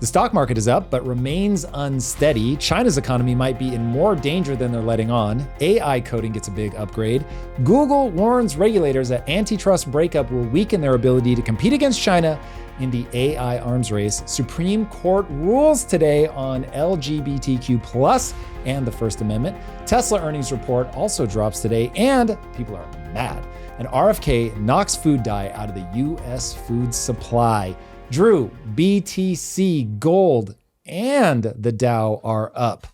The stock market is up, but remains unsteady. China's economy might be in more danger than they're letting on. AI coding gets a big upgrade. Google warns regulators that antitrust breakup will weaken their ability to compete against China in the AI arms race. Supreme Court rules today on LGBTQ+ and the First Amendment. Tesla earnings report also drops today, and people are mad. And RFK knocks food dye out of the U.S. food supply. Drew, BTC, gold, and the Dow are up.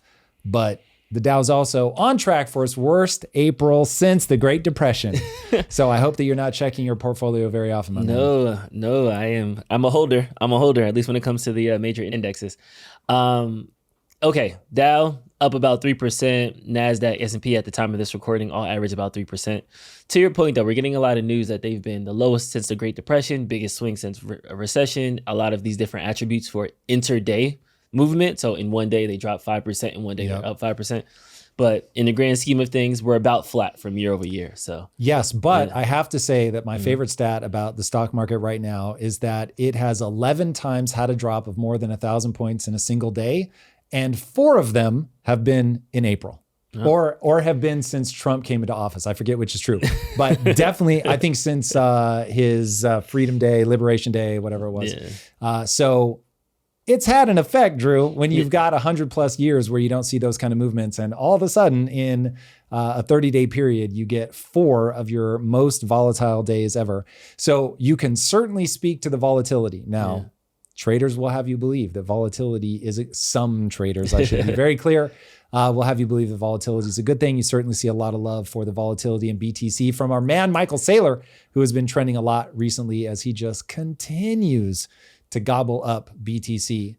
But the Dow's also on track for its worst April since the Great Depression. So I hope that you're not checking your portfolio very often, my man. No, I am. I'm a holder, at least when it comes to the major indexes. Okay, Dow up about 3%. NASDAQ, S&P at the time of this recording all average about 3%. To your point, though, we're getting a lot of news that they've been the lowest since the Great Depression, biggest swing since a recession, a lot of these different attributes for intraday movement. So in one day, they drop 5%, in one day, they're up 5%. But in the grand scheme of things, we're about flat from year over year. So yes, but I have to say that my favorite stat about the stock market right now is that it has 11 times had a drop of more than 1,000 points in a single day. And 4 of them have been in April or have been since Trump came into office. I forget which is true, but definitely I think since his Freedom Day, Liberation Day, whatever it was. Yeah. So it's had an effect, Drew, when you've got 100+ years where you don't see those kind of movements. And all of a sudden in a 30-day period, you get 4 of your most volatile days ever. So you can certainly speak to the volatility. Now, traders will have you believe that volatility is, some traders, I should be very clear, will have you believe that volatility is a good thing. You certainly see a lot of love for the volatility in BTC from our man, Michael Saylor, who has been trending a lot recently as he just continues to gobble up BTC.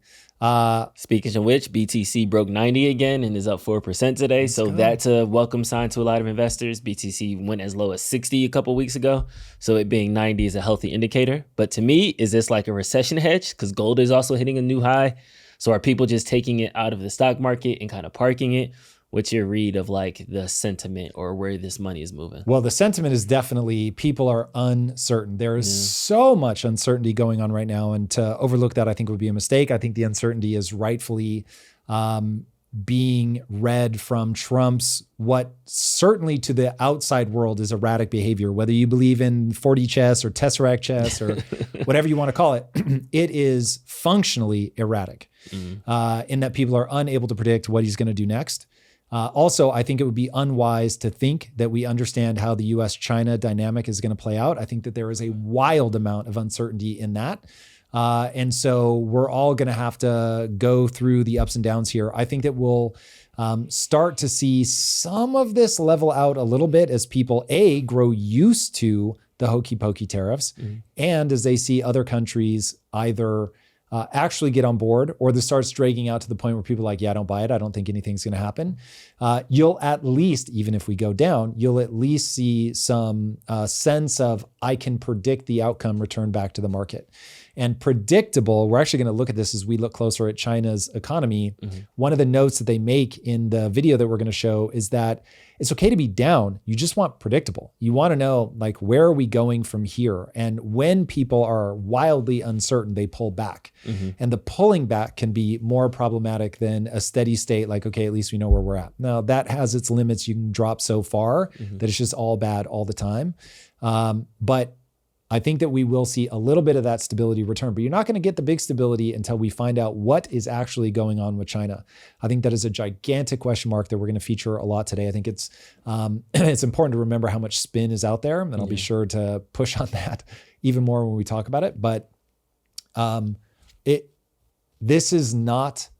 Speaking of which, BTC broke 90 again and is up 4% today. So that's a welcome sign to a lot of investors. BTC went as low as 60 a couple weeks ago. So it being 90 is a healthy indicator. But to me, is this like a recession hedge? Because gold is also hitting a new high. So are people just taking it out of the stock market and kind of parking it? What's your read of like the sentiment or where this money is moving? Well, the sentiment is definitely people are uncertain. There is so much uncertainty going on right now. And to overlook that, I think would be a mistake. I think the uncertainty is rightfully being read from Trump's, what certainly to the outside world is erratic behavior, whether you believe in 4D chess or Tesseract chess or whatever you want to call it, it is functionally erratic in that people are unable to predict what he's going to do next. Also, I think it would be unwise to think that we understand how the US-China dynamic is going to play out. I think that there is a wild amount of uncertainty in that. And so we're all going to have to go through the ups and downs here. I think that we'll start to see some of this level out a little bit as people, grow used to the hokey pokey tariffs, and as they see other countries either actually get on board, or this starts dragging out to the point where people are like, I don't buy it. I don't think anything's going to happen. You'll at least, even if we go down, you'll at least see some sense of, I can predict the outcome return back to the market. And predictable, we're actually going to look at this as we look closer at China's economy. One of the notes that they make in the video that we're going to show is that it's okay to be down. You just want predictable. You want to know, like, where are we going from here? And when people are wildly uncertain, they pull back. And the pulling back can be more problematic than a steady state, like, okay, at least we know where we're at. Now, that has its limits. You can drop so far that it's just all bad all the time. But I think that we will see a little bit of that stability return, but you're not going to get the big stability until we find out what is actually going on with China. I think that is a gigantic question mark that we're going to feature a lot today. I think it's it's important to remember how much spin is out there, and I'll be sure to push on that even more when we talk about it. But this is not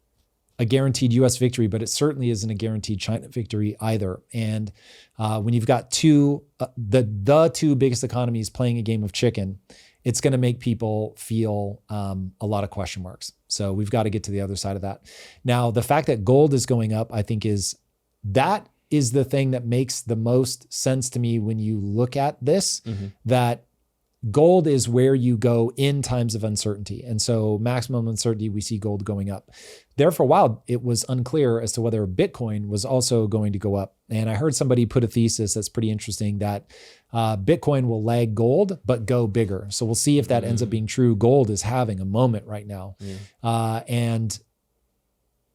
a guaranteed US victory, but it certainly isn't a guaranteed China victory either. And when you've got the two biggest economies playing a game of chicken, it's going to make people feel a lot of question marks. So we've got to get to the other side of that. Now, the fact that gold is going up, I think is the thing that makes the most sense to me when you look at this, that Gold is where you go in times of uncertainty. And so maximum uncertainty, we see gold going up. There for a while, it was unclear as to whether Bitcoin was also going to go up. And I heard somebody put a thesis that's pretty interesting that Bitcoin will lag gold, but go bigger. So we'll see if that ends up being true. Gold is having a moment right now. And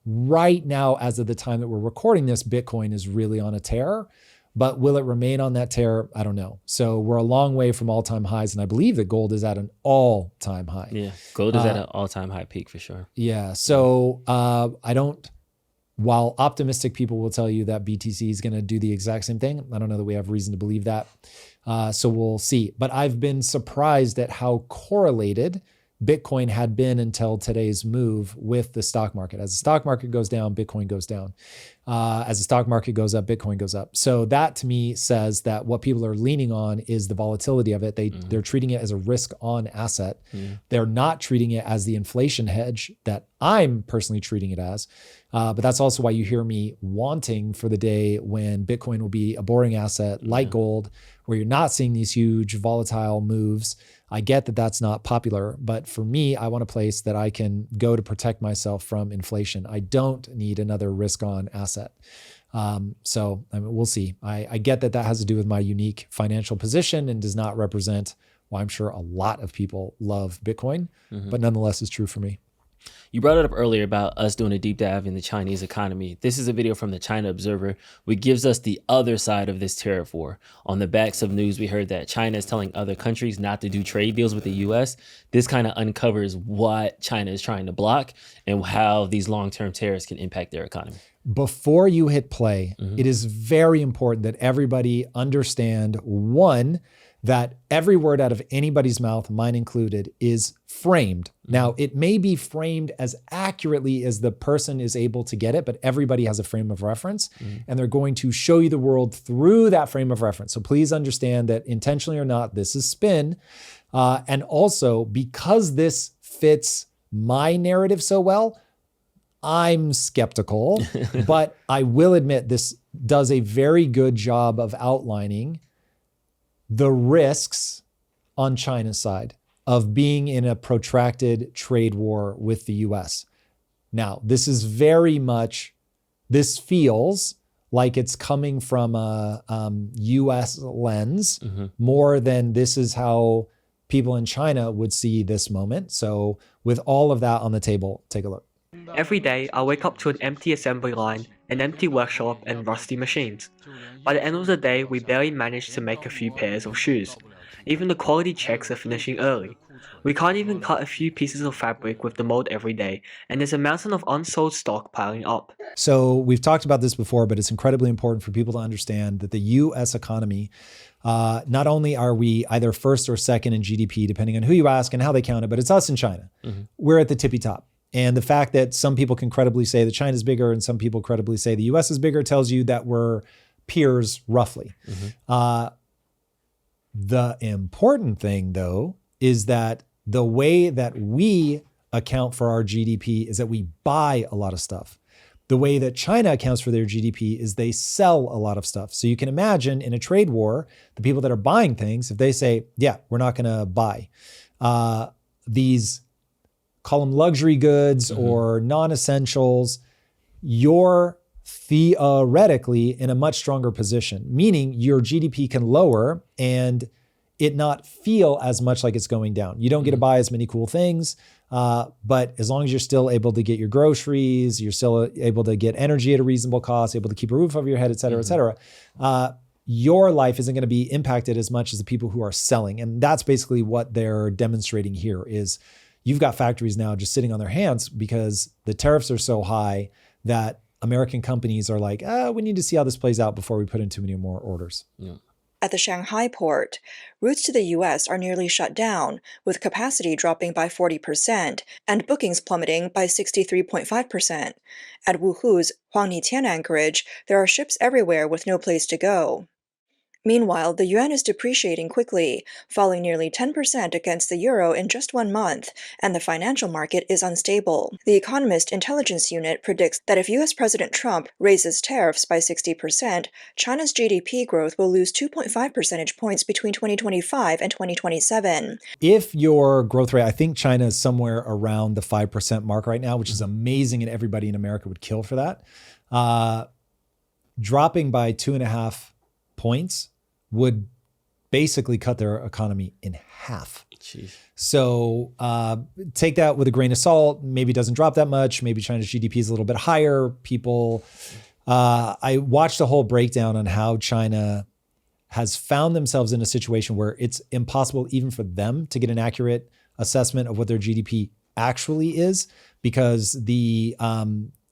right now, as of the time that we're recording this, Bitcoin is really on a tear. But will it remain on that tear? I don't know. So we're a long way from all-time highs, and I believe that gold is at an all-time high. Yeah, gold is at an all-time high peak for sure. Yeah, so while optimistic people will tell you that BTC is going to do the exact same thing, I don't know that we have reason to believe that. So we'll see. But I've been surprised at how correlated Bitcoin had been until today's move with the stock market. As the stock market goes down, Bitcoin goes down. As the stock market goes up, Bitcoin goes up. So that to me says that what people are leaning on is the volatility of it. They're treating it as a risk on asset. They're not treating it as the inflation hedge that I'm personally treating it as. But that's also why you hear me wanting for the day when Bitcoin will be a boring asset like gold, where you're not seeing these huge volatile moves. I get that that's not popular, but for me, I want a place that I can go to protect myself from inflation. I don't need another risk on asset. So I mean, we'll see. I get that that has to do with my unique financial position and does not represent, well, I'm sure a lot of people love Bitcoin, but nonetheless is true for me. You brought it up earlier about us doing a deep dive in the Chinese economy. This is a video from the China Observer, which gives us the other side of this tariff war. On the backs of news, we heard that China is telling other countries not to do trade deals with the US. This kind of uncovers what China is trying to block and how these long-term tariffs can impact their economy. Before you hit play, it is very important that everybody understand, one, that every word out of anybody's mouth, mine included, is framed. Now, it may be framed as accurately as the person is able to get it, but everybody has a frame of reference, and they're going to show you the world through that frame of reference. So please understand that intentionally or not, this is spin. And also, because this fits my narrative so well, I'm skeptical, but I will admit this does a very good job of outlining the risks on China's side of being in a protracted trade war with the US. Now, this is very much, this feels like it's coming from a US lens more than this is how people in China would see this moment. So with all of that on the table, take a look. Every day, I wake up to an empty assembly line, an empty workshop, and rusty machines. By the end of the day, we barely manage to make a few pairs of shoes. Even the quality checks are finishing early. We can't even cut a few pieces of fabric with the mold every day, and there's a mountain of unsold stock piling up. So we've talked about this before, but it's incredibly important for people to understand that the US economy, not only are we either first or second in GDP, depending on who you ask and how they count it, but it's us and China. We're at the tippy top. And the fact that some people can credibly say that China's bigger and some people credibly say the US is bigger tells you that we're peers roughly. The important thing, though, is that the way that we account for our GDP is that we buy a lot of stuff. The way that China accounts for their GDP is they sell a lot of stuff. So you can imagine in a trade war, the people that are buying things, if they say, yeah, we're not going to buy these, call them luxury goods or non-essentials, you're theoretically in a much stronger position, meaning your GDP can lower and it not feel as much like it's going down. You don't get to buy as many cool things, but as long as you're still able to get your groceries, you're still able to get energy at a reasonable cost, able to keep a roof over your head, et cetera, your life isn't going to be impacted as much as the people who are selling. And that's basically what they're demonstrating here is you've got factories now just sitting on their hands because the tariffs are so high that American companies are like, we need to see how this plays out before we put in too many more orders. At the Shanghai port, routes to the US are nearly shut down, with capacity dropping by 40% and bookings plummeting by 63.5%. At Wuhu's Huangni-Tian anchorage, there are ships everywhere with no place to go. Meanwhile, the yuan is depreciating quickly, falling nearly 10% against the euro in just 1 month, and the financial market is unstable. The Economist Intelligence Unit predicts that if US President Trump raises tariffs by 60%, China's GDP growth will lose 2.5 percentage points between 2025 and 2027. If your growth rate, I think China is somewhere around the 5% mark right now, which is amazing, and everybody in America would kill for that. Dropping by 2.5 points would basically cut their economy in half. Jeez. So take that with a grain of salt. Maybe it doesn't drop that much. Maybe China's GDP is a little bit higher. I watched a whole breakdown on how China has found themselves in a situation where it's impossible even for them to get an accurate assessment of what their GDP actually is, because the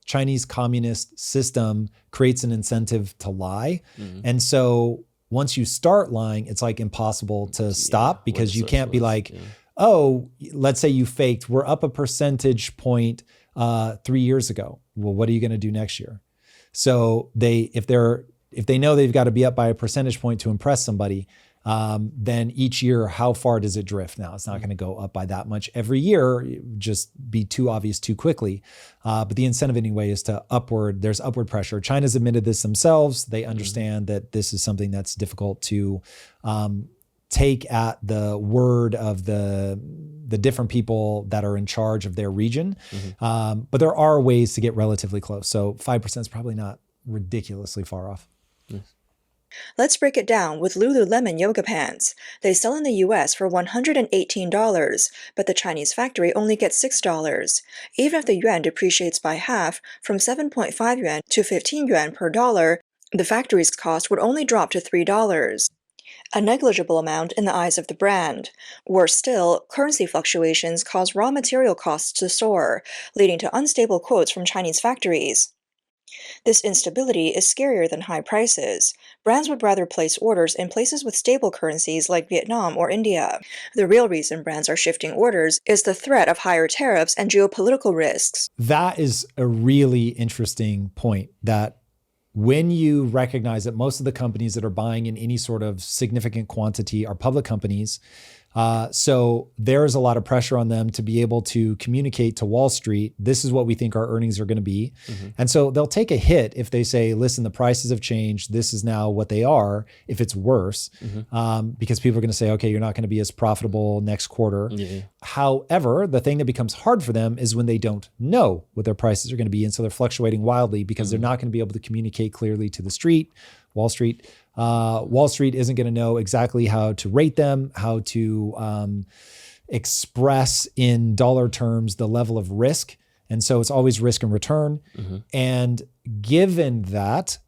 Chinese communist system creates an incentive to lie. And so once you start lying, it's like impossible to stop, because you can't be like, oh, let's say you faked, we're up a percentage point 3 years ago. Well, what are you going to do next year? So if they know they've got to be up by a percentage point to impress somebody, then each year, how far does it drift? Now, it's not going to go up by that much every year. It would just be too obvious too quickly. But the incentive anyway is there's upward pressure. China's admitted this themselves. They understand that this is something that's difficult to take at the word of the different people that are in charge of their region. But there are ways to get relatively close. So 5% is probably not ridiculously far off. Let's break it down with Lululemon yoga pants. They sell in the US for $118, but the Chinese factory only gets $6. Even if the yuan depreciates by half, from 7.5 yuan to 15 yuan per dollar, the factory's cost would only drop to $3. A negligible amount in the eyes of the brand. Worse still, currency fluctuations cause raw material costs to soar, leading to unstable quotes from Chinese factories. This instability is scarier than high prices. Brands would rather place orders in places with stable currencies like Vietnam or India. The real reason brands are shifting orders is the threat of higher tariffs and geopolitical risks. That is a really interesting point, that when you recognize that most of the companies that are buying in any sort of significant quantity are public companies, so there's a lot of pressure on them to be able to communicate to Wall Street, this is what we think our earnings are going to be. And so they'll take a hit if they say, listen, the prices have changed. This is now what they are, if it's worse, because people are going to say, okay, you're not going to be as profitable next quarter. However, the thing that becomes hard for them is when they don't know what their prices are going to be. And so they're fluctuating wildly because they're not going to be able to communicate clearly to the street, Wall Street. Wall Street isn't going to know exactly how to rate them, how to express in dollar terms the level of risk. And so it's always risk and return. And given that,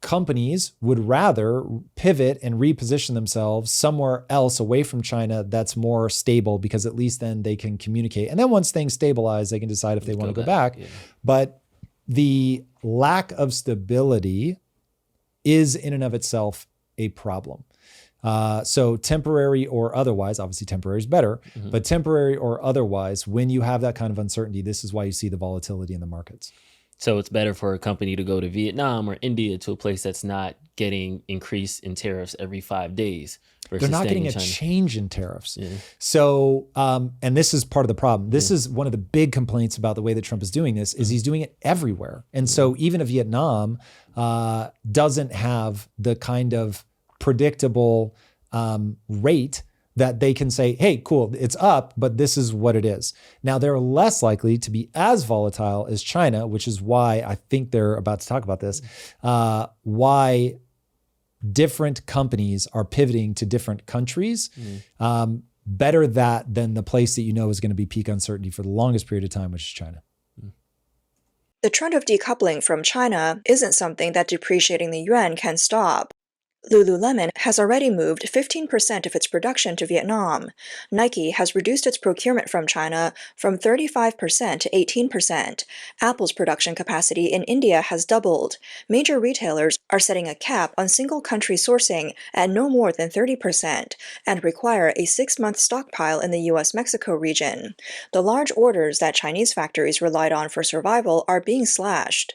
companies would rather pivot and reposition themselves somewhere else away from China that's more stable, because at least then they can communicate. And then once things stabilize, they can decide if they want to go back. But the lack of stability is in and of itself a problem. So temporary or otherwise, obviously temporary is better, but temporary or otherwise, when you have that kind of uncertainty, this is why you see the volatility in the markets. So it's better for a company to go to Vietnam or India, to a place that's not getting increase in tariffs every 5 days. They're not getting a change in tariffs. So, and this is part of the problem. This is one of the big complaints about the way that Trump is doing this, is he's doing it everywhere. And so even if Vietnam doesn't have the kind of predictable rate that they can say, hey, cool, it's up, but this is what it is. Now, they're less likely to be as volatile as China, which is why I think they're about to talk about this, why different companies are pivoting to different countries. Better that than the place that you know is going to be peak uncertainty for the longest period of time, which is China. The trend of decoupling from China isn't something that depreciating the yuan can stop. Lululemon has already moved 15% of its production to Vietnam. Nike has reduced its procurement from China from 35% to 18%. Apple's production capacity in India has doubled. Major retailers are setting a cap on single-country sourcing at no more than 30% and require a 6-month stockpile in the US-Mexico region. The large orders that Chinese factories relied on for survival are being slashed.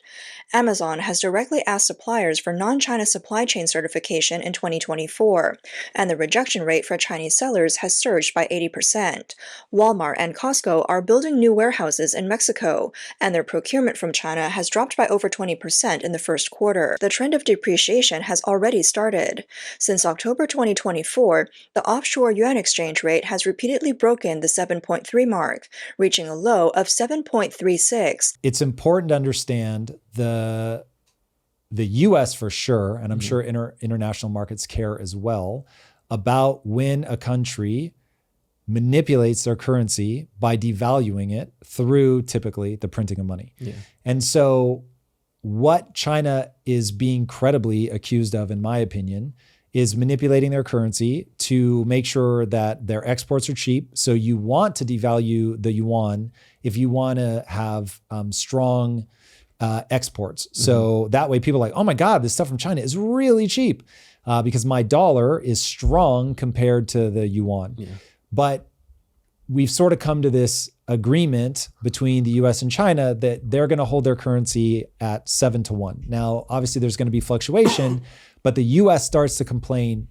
Amazon has directly asked suppliers for non-China supply chain certification application in 2024, and the rejection rate for Chinese sellers has surged by 80%. Walmart and Costco are building new warehouses in Mexico, and their procurement from China has dropped by over 20% in the first quarter. The trend of depreciation has already started. Since October 2024, the offshore yuan exchange rate has repeatedly broken the 7.3 mark, reaching a low of 7.36. It's important to understand the U.S. for sure, and I'm sure international markets care as well, about when a country manipulates their currency by devaluing it through typically the printing of money. Yeah. And so what China is being credibly accused of, in my opinion, is manipulating their currency to make sure that their exports are cheap. So you want to devalue the yuan if you want to have strong exports. So that way people are like, oh my God, this stuff from China is really cheap because my dollar is strong compared to the yuan. Yeah. But we've sort of come to this agreement between the US and China that they're going to hold their currency at 7-1. Now, obviously there's going to be fluctuation, but the US starts to complain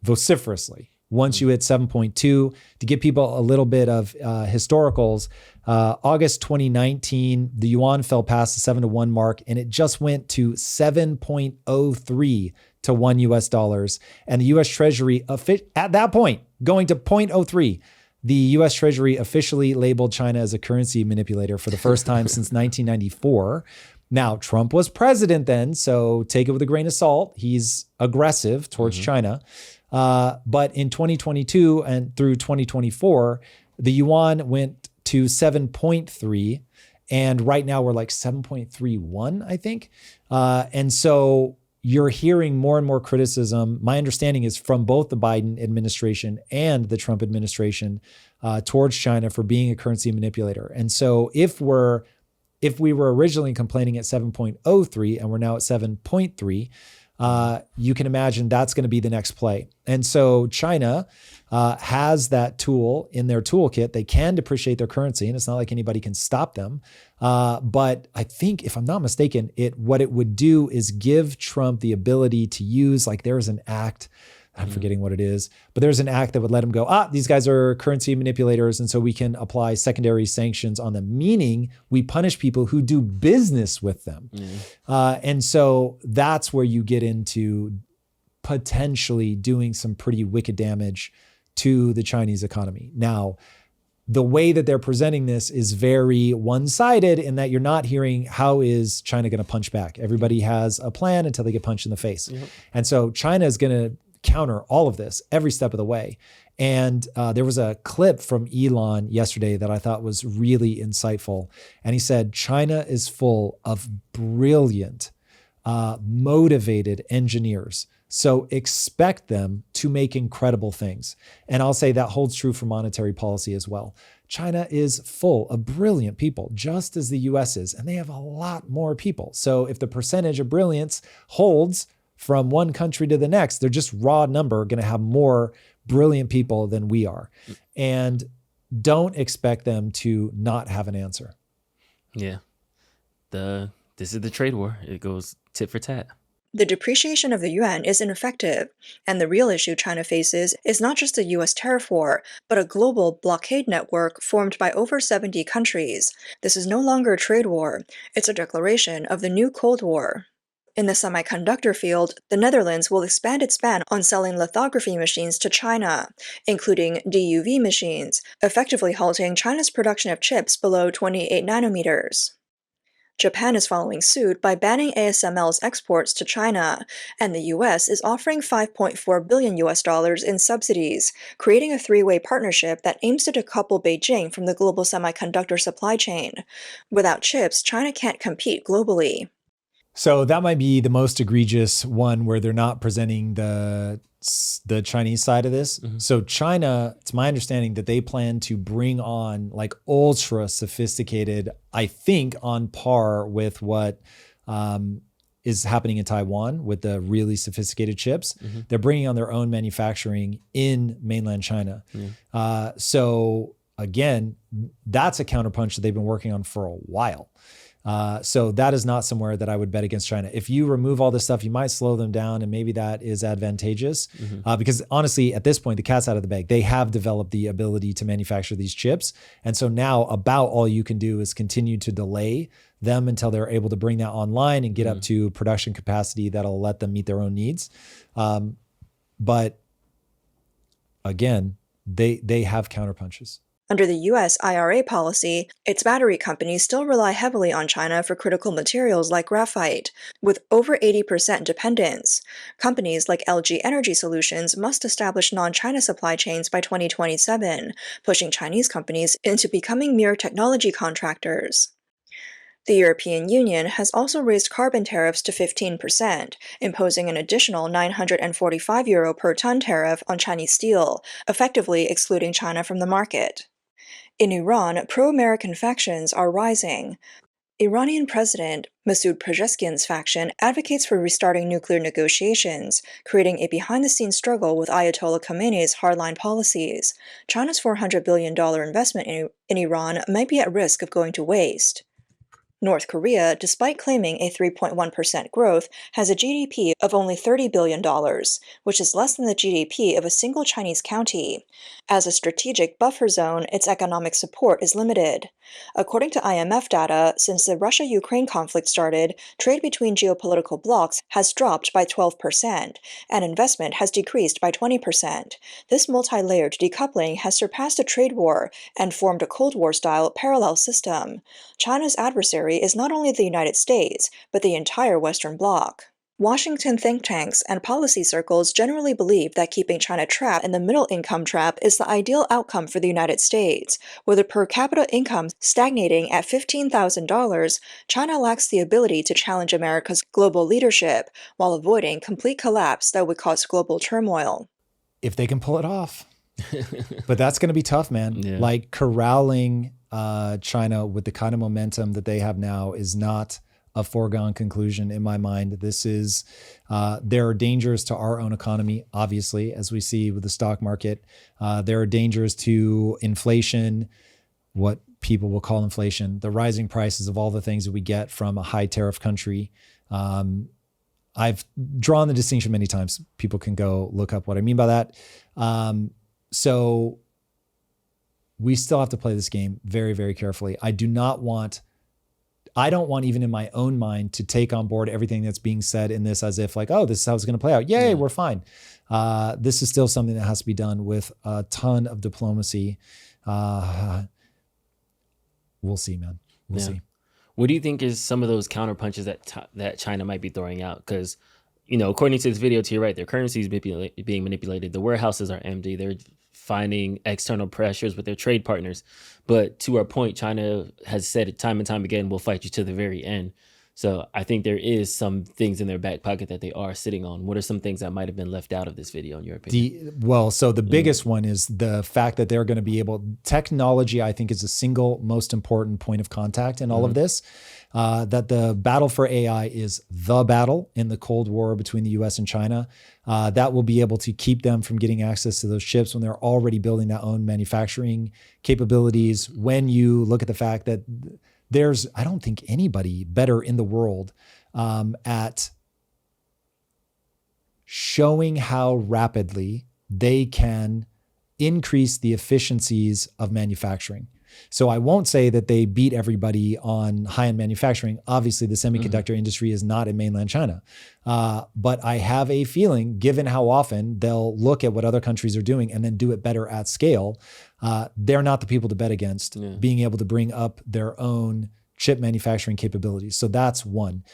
vociferously once you hit 7.2. To give people a little bit of historicals, August 2019, the yuan fell past the 7-1 mark, and it just went to 7.03 to $1 US. And the US Treasury, at that point, going to 0.03, the US Treasury officially labeled China as a currency manipulator for the first time since 1994. Now, Trump was president then, so take it with a grain of salt. He's aggressive towards China. But in 2022 and through 2024, the yuan went to 7.3. And right now we're like 7.31, I think. And so you're hearing more and more criticism. My understanding is from both the Biden administration and the Trump administration towards China for being a currency manipulator. And so if we were originally complaining at 7.03 and we're now at 7.3, you can imagine that's going to be the next play. And so China has that tool in their toolkit. They can depreciate their currency, and it's not like anybody can stop them. But I think, if I'm not mistaken, what it would do is give Trump the ability to use, like there's an act, I'm forgetting what it is, but there's an act that would let him go, these guys are currency manipulators, and so we can apply secondary sanctions on them, meaning we punish people who do business with them. And so that's where you get into potentially doing some pretty wicked damage to the Chinese economy. Now, the way that they're presenting this is very one-sided in that you're not hearing how is China going to punch back. Everybody has a plan until they get punched in the face. And so China is going to counter all of this every step of the way. And there was a clip from Elon yesterday that I thought was really insightful. And he said, China is full of brilliant, motivated engineers. So expect them to make incredible things. And I'll say that holds true for monetary policy as well. China is full of brilliant people, just as the US is, and they have a lot more people. So if the percentage of brilliance holds from one country to the next, they're just raw number going to have more brilliant people than we are. And don't expect them to not have an answer. Yeah. This is the trade war. It goes tit for tat. The depreciation of the yuan is ineffective, and the real issue China faces is not just the US tariff war, but a global blockade network formed by over 70 countries. This is no longer a trade war, it's a declaration of the new Cold War. In the semiconductor field, the Netherlands will expand its ban on selling lithography machines to China, including DUV machines, effectively halting China's production of chips below 28 nanometers. Japan is following suit by banning ASML's exports to China, and the US is offering $5.4 billion in subsidies, creating a three-way partnership that aims to decouple Beijing from the global semiconductor supply chain. Without chips, China can't compete globally. So that might be the most egregious one where they're not presenting the Chinese side of this. So China, it's my understanding that they plan to bring on like ultra sophisticated, I think on par with what is happening in Taiwan with the really sophisticated chips. They're bringing on their own manufacturing in mainland China. So again, that's a counterpunch that they've been working on for a while. So that is not somewhere that I would bet against China. If you remove all this stuff, you might slow them down, and maybe that is advantageous because honestly, at this point, the cat's out of the bag. They have developed the ability to manufacture these chips. And so now about all you can do is continue to delay them until they're able to bring that online and get up to production capacity that'll let them meet their own needs. But again, they have counterpunches. Under the U.S. IRA policy, its battery companies still rely heavily on China for critical materials like graphite, with over 80% dependence. Companies like LG Energy Solutions must establish non-China supply chains by 2027, pushing Chinese companies into becoming mere technology contractors. The European Union has also raised carbon tariffs to 15%, imposing an additional €945 per ton tariff on Chinese steel, effectively excluding China from the market. In Iran, pro-American factions are rising. Iranian President Masoud Pezeshkian's faction advocates for restarting nuclear negotiations, creating a behind-the-scenes struggle with Ayatollah Khamenei's hardline policies. China's $400 billion investment in Iran might be at risk of going to waste. North Korea, despite claiming a 3.1% growth, has a GDP of only $30 billion, which is less than the GDP of a single Chinese county. As a strategic buffer zone, its economic support is limited. According to IMF data, since the Russia-Ukraine conflict started, trade between geopolitical blocs has dropped by 12%, and investment has decreased by 20%. This multi-layered decoupling has surpassed a trade war and formed a Cold War-style parallel system. China's adversary is not only the United States, but the entire Western Bloc. Washington think tanks and policy circles generally believe that keeping China trapped in the middle income trap is the ideal outcome for the United States. With a per capita income stagnating at $15,000, China lacks the ability to challenge America's global leadership while avoiding complete collapse that would cause global turmoil. If they can pull it off. But that's going to be tough, man. Yeah. Like corralling China with the kind of momentum that they have now is not a foregone conclusion in my mind. This is, there are dangers to our own economy, obviously, as we see with the stock market. There are dangers to inflation, what people will call inflation, the rising prices of all the things that we get from a high tariff country. I've drawn the distinction many times. People can go look up what I mean by that. So we still have to play this game very, very carefully. I don't want even in my own mind to take on board everything that's being said in this as if like, oh, this is how it's going to play out. Yay, we're fine. This is still something that has to be done with a ton of diplomacy. We'll see, man. We'll see. What do you think is some of those counterpunches that China might be throwing out? Because, according to this video, to your right, their currency is being manipulated. The warehouses are empty. They're finding external pressures with their trade partners. But to our point, China has said it time and time again, we'll fight you to the very end. So I think there is some things in their back pocket that they are sitting on. What are some things that might have been left out of this video in your opinion? So the biggest one is the fact that they're going to be able, technology, I think is the single most important point of contact in all of this. That the battle for AI is the battle in the Cold War between the US and China. That will be able to keep them from getting access to those chips when they're already building their own manufacturing capabilities. When you look at the fact that I don't think anybody better in the world at showing how rapidly they can increase the efficiencies of manufacturing. So I won't say that they beat everybody on high-end manufacturing. Obviously, the semiconductor industry is not in mainland China. But I have a feeling, given how often they'll look at what other countries are doing and then do it better at scale, they're not the people to bet against being able to bring up their own chip manufacturing capabilities. So that's one.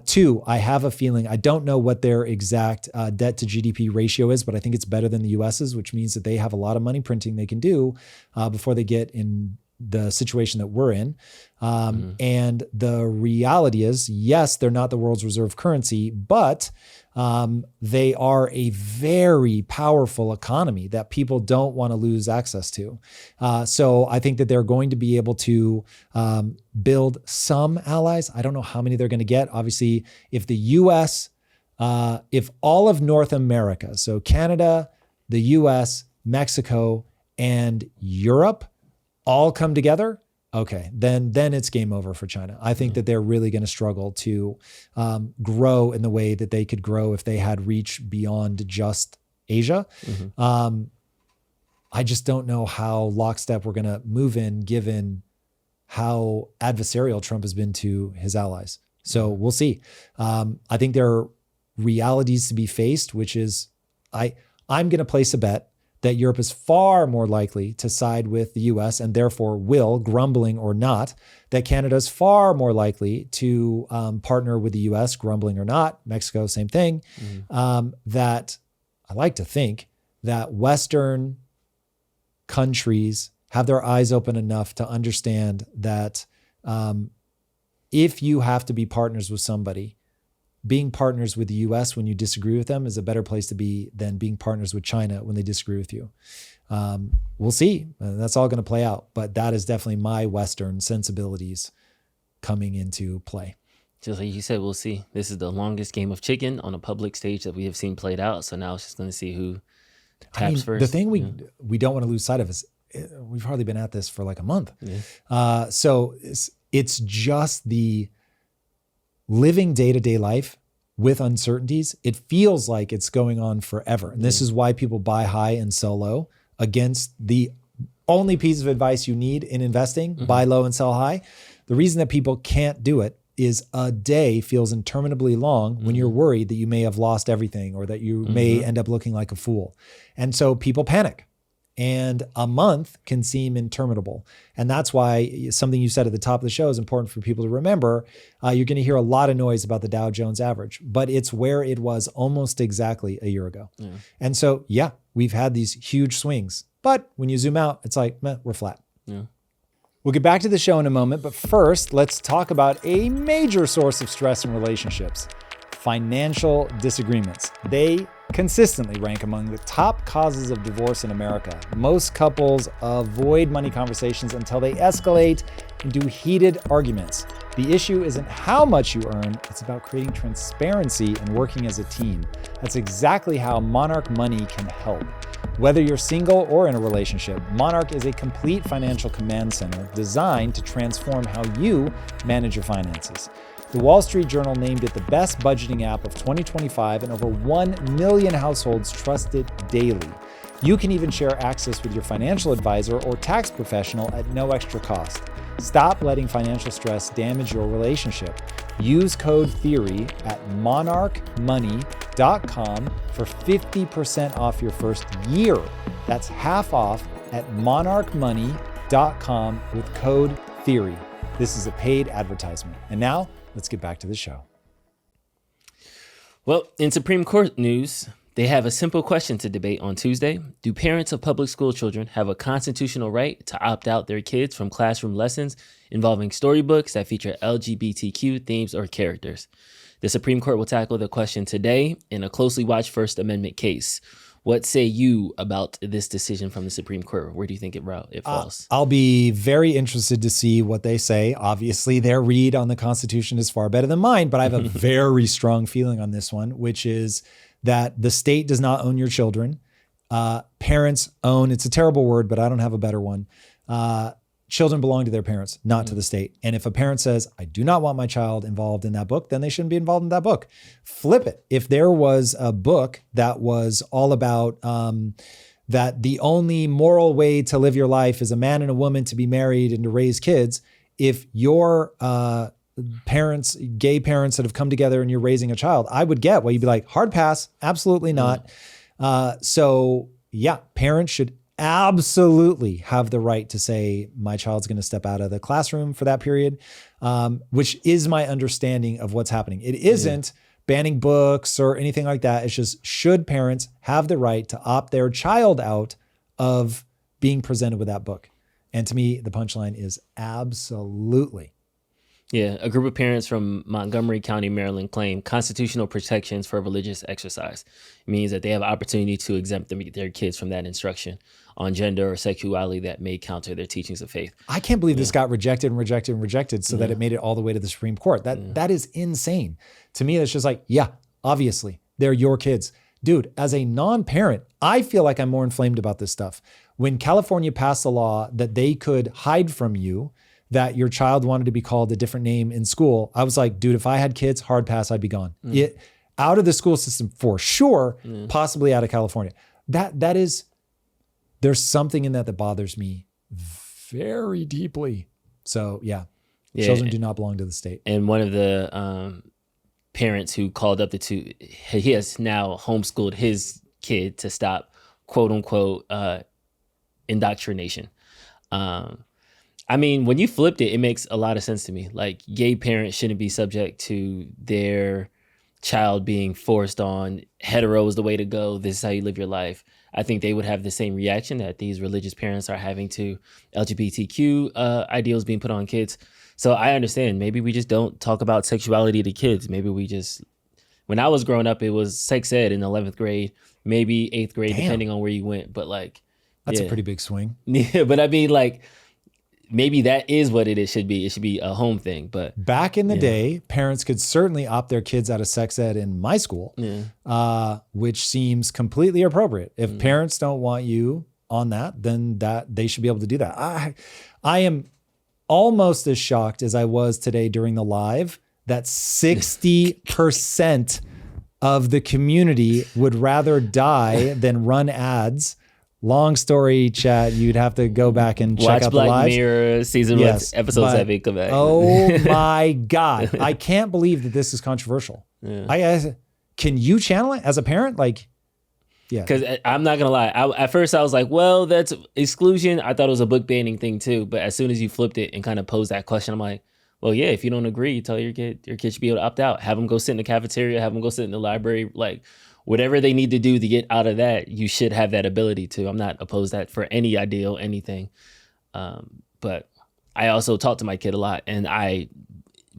Two, I have a feeling, I don't know what their exact debt to GDP ratio is, but I think it's better than the US's, which means that they have a lot of money printing they can do before they get in the situation that we're in. And the reality is, yes, they're not the world's reserve currency, but they are a very powerful economy that people don't want to lose access to. So I think that they're going to be able to build some allies. I don't know how many they're going to get. Obviously, if the US, if all of North America, so Canada, the US, Mexico, and Europe all come together, okay, then it's game over for China. I think that they're really going to struggle to grow in the way that they could grow if they had reach beyond just Asia. I just don't know how lockstep we're going to move in given how adversarial Trump has been to his allies. So we'll see. I think there are realities to be faced, which is I'm going to place a bet that Europe is far more likely to side with the US and therefore will, grumbling or not, that Canada is far more likely to partner with the US, grumbling or not. Mexico, same thing. That I like to think that Western countries have their eyes open enough to understand that if you have to be partners with somebody, being partners with the US when you disagree with them is a better place to be than being partners with China when they disagree with you. We'll see. That's all going to play out. But that is definitely my Western sensibilities coming into play. Just like you said, we'll see. This is the longest game of chicken on a public stage that we have seen played out. So now it's just going to see who taps first. The thing we don't want to lose sight of is we've hardly been at this for like a month. So it's just the living day-to-day life with uncertainties. It feels like it's going on forever. And this is why people buy high and sell low against the only piece of advice you need in investing, buy low and sell high. The reason that people can't do it is a day feels interminably long when you're worried that you may have lost everything or that you may end up looking like a fool. And so people panic. And a month can seem interminable. And that's why something you said at the top of the show is important for people to remember. You're going to hear a lot of noise about the Dow Jones average, but it's where it was almost exactly a year ago. And so, we've had these huge swings. But when you zoom out, it's like, we're flat. We'll get back to the show in a moment. But first, let's talk about a major source of stress in relationships: financial disagreements. They consistently rank among the top causes of divorce in America. Most couples avoid money conversations until they escalate into heated arguments. The issue isn't how much you earn, it's about creating transparency and working as a team. That's exactly how Monarch Money can help. Whether you're single or in a relationship, Monarch is a complete financial command center designed to transform how you manage your finances. The Wall Street Journal named it the best budgeting app of 2025, and over 1 million households trust it daily. You can even share access with your financial advisor or tax professional at no extra cost. Stop letting financial stress damage your relationship. Use code THEORY at monarchmoney.com for 50% off your first year. That's half off at monarchmoney.com with code THEORY. This is a paid advertisement. And now, let's get back to the show. Well, in Supreme Court news, they have a simple question to debate on Tuesday. Do parents of public school children have a constitutional right to opt out their kids from classroom lessons involving storybooks that feature LGBTQ themes or characters? The Supreme Court will tackle the question today in a closely watched First Amendment case. What say you about this decision from the Supreme Court? Where do you think it falls? I'll be very interested to see what they say. Obviously, their read on the Constitution is far better than mine, but I have a very strong feeling on this one, which is that the state does not own your children. Parents own, it's a terrible word, but I don't have a better one. Children belong to their parents, not to the state. And if a parent says, I do not want my child involved in that book, then they shouldn't be involved in that book. Flip it. If there was a book that was all about that the only moral way to live your life is a man and a woman to be married and to raise kids, if your parents, gay parents that have come together and you're raising a child, I would get why you'd be like, hard pass, absolutely not. So parents should absolutely have the right to say my child's going to step out of the classroom for that period, which is my understanding of what's happening. It isn't banning books or anything like that. It's just, should parents have the right to opt their child out of being presented with that book? And to me, the punchline is absolutely. Yeah, a group of parents from Montgomery County, Maryland claim constitutional protections for religious exercise. It means that they have opportunity to exempt their kids from that instruction on gender or sexuality that may counter their teachings of faith. I can't believe this got rejected so that it made it all the way to the Supreme Court. That is insane. To me, it's just like, obviously, they're your kids. Dude, as a non-parent, I feel like I'm more inflamed about this stuff. When California passed a law that they could hide from you that your child wanted to be called a different name in school, I was like, dude, if I had kids, hard pass, I'd be gone. Out of the school system for sure, possibly out of California. That is, there's something in that bothers me very deeply. So children do not belong to the state. And one of the parents who called up he has now homeschooled his kid to stop quote unquote indoctrination. I mean, when you flipped it, it makes a lot of sense to me. Like, gay parents shouldn't be subject to their child being forced on hetero is the way to go. This is how you live your life. I think they would have the same reaction that these religious parents are having to LGBTQ ideals being put on kids. So I understand. Maybe we just don't talk about sexuality to kids. Maybe we just, when I was growing up, it was sex ed in 11th grade, maybe 8th grade, depending on where you went. But like, that's a pretty big swing. Yeah, but I mean, like, maybe that is what it should be. It should be a home thing. But back in the day, parents could certainly opt their kids out of sex ed in my school, which seems completely appropriate. If parents don't want you on that, then that they should be able to do that. I am almost as shocked as I was today during the live that 60% of the community would rather die than run ads. Long story, chat. You'd have to go back and check out the live. Watch Black Mirror season 1, episode 7. Come back. Oh my God. I can't believe that this is controversial. Can you channel it as a parent? Like, because I'm not going to lie. At first I was like, well, that's exclusion. I thought it was a book banning thing too. But as soon as you flipped it and kind of posed that question, I'm like, well, yeah, if you don't agree, you tell your kid should be able to opt out. Have them go sit in the cafeteria, have them go sit in the library, like, whatever they need to do to get out of that, you should have that ability to. I'm not opposed to that for any ideal, anything. But I also talk to my kid a lot and I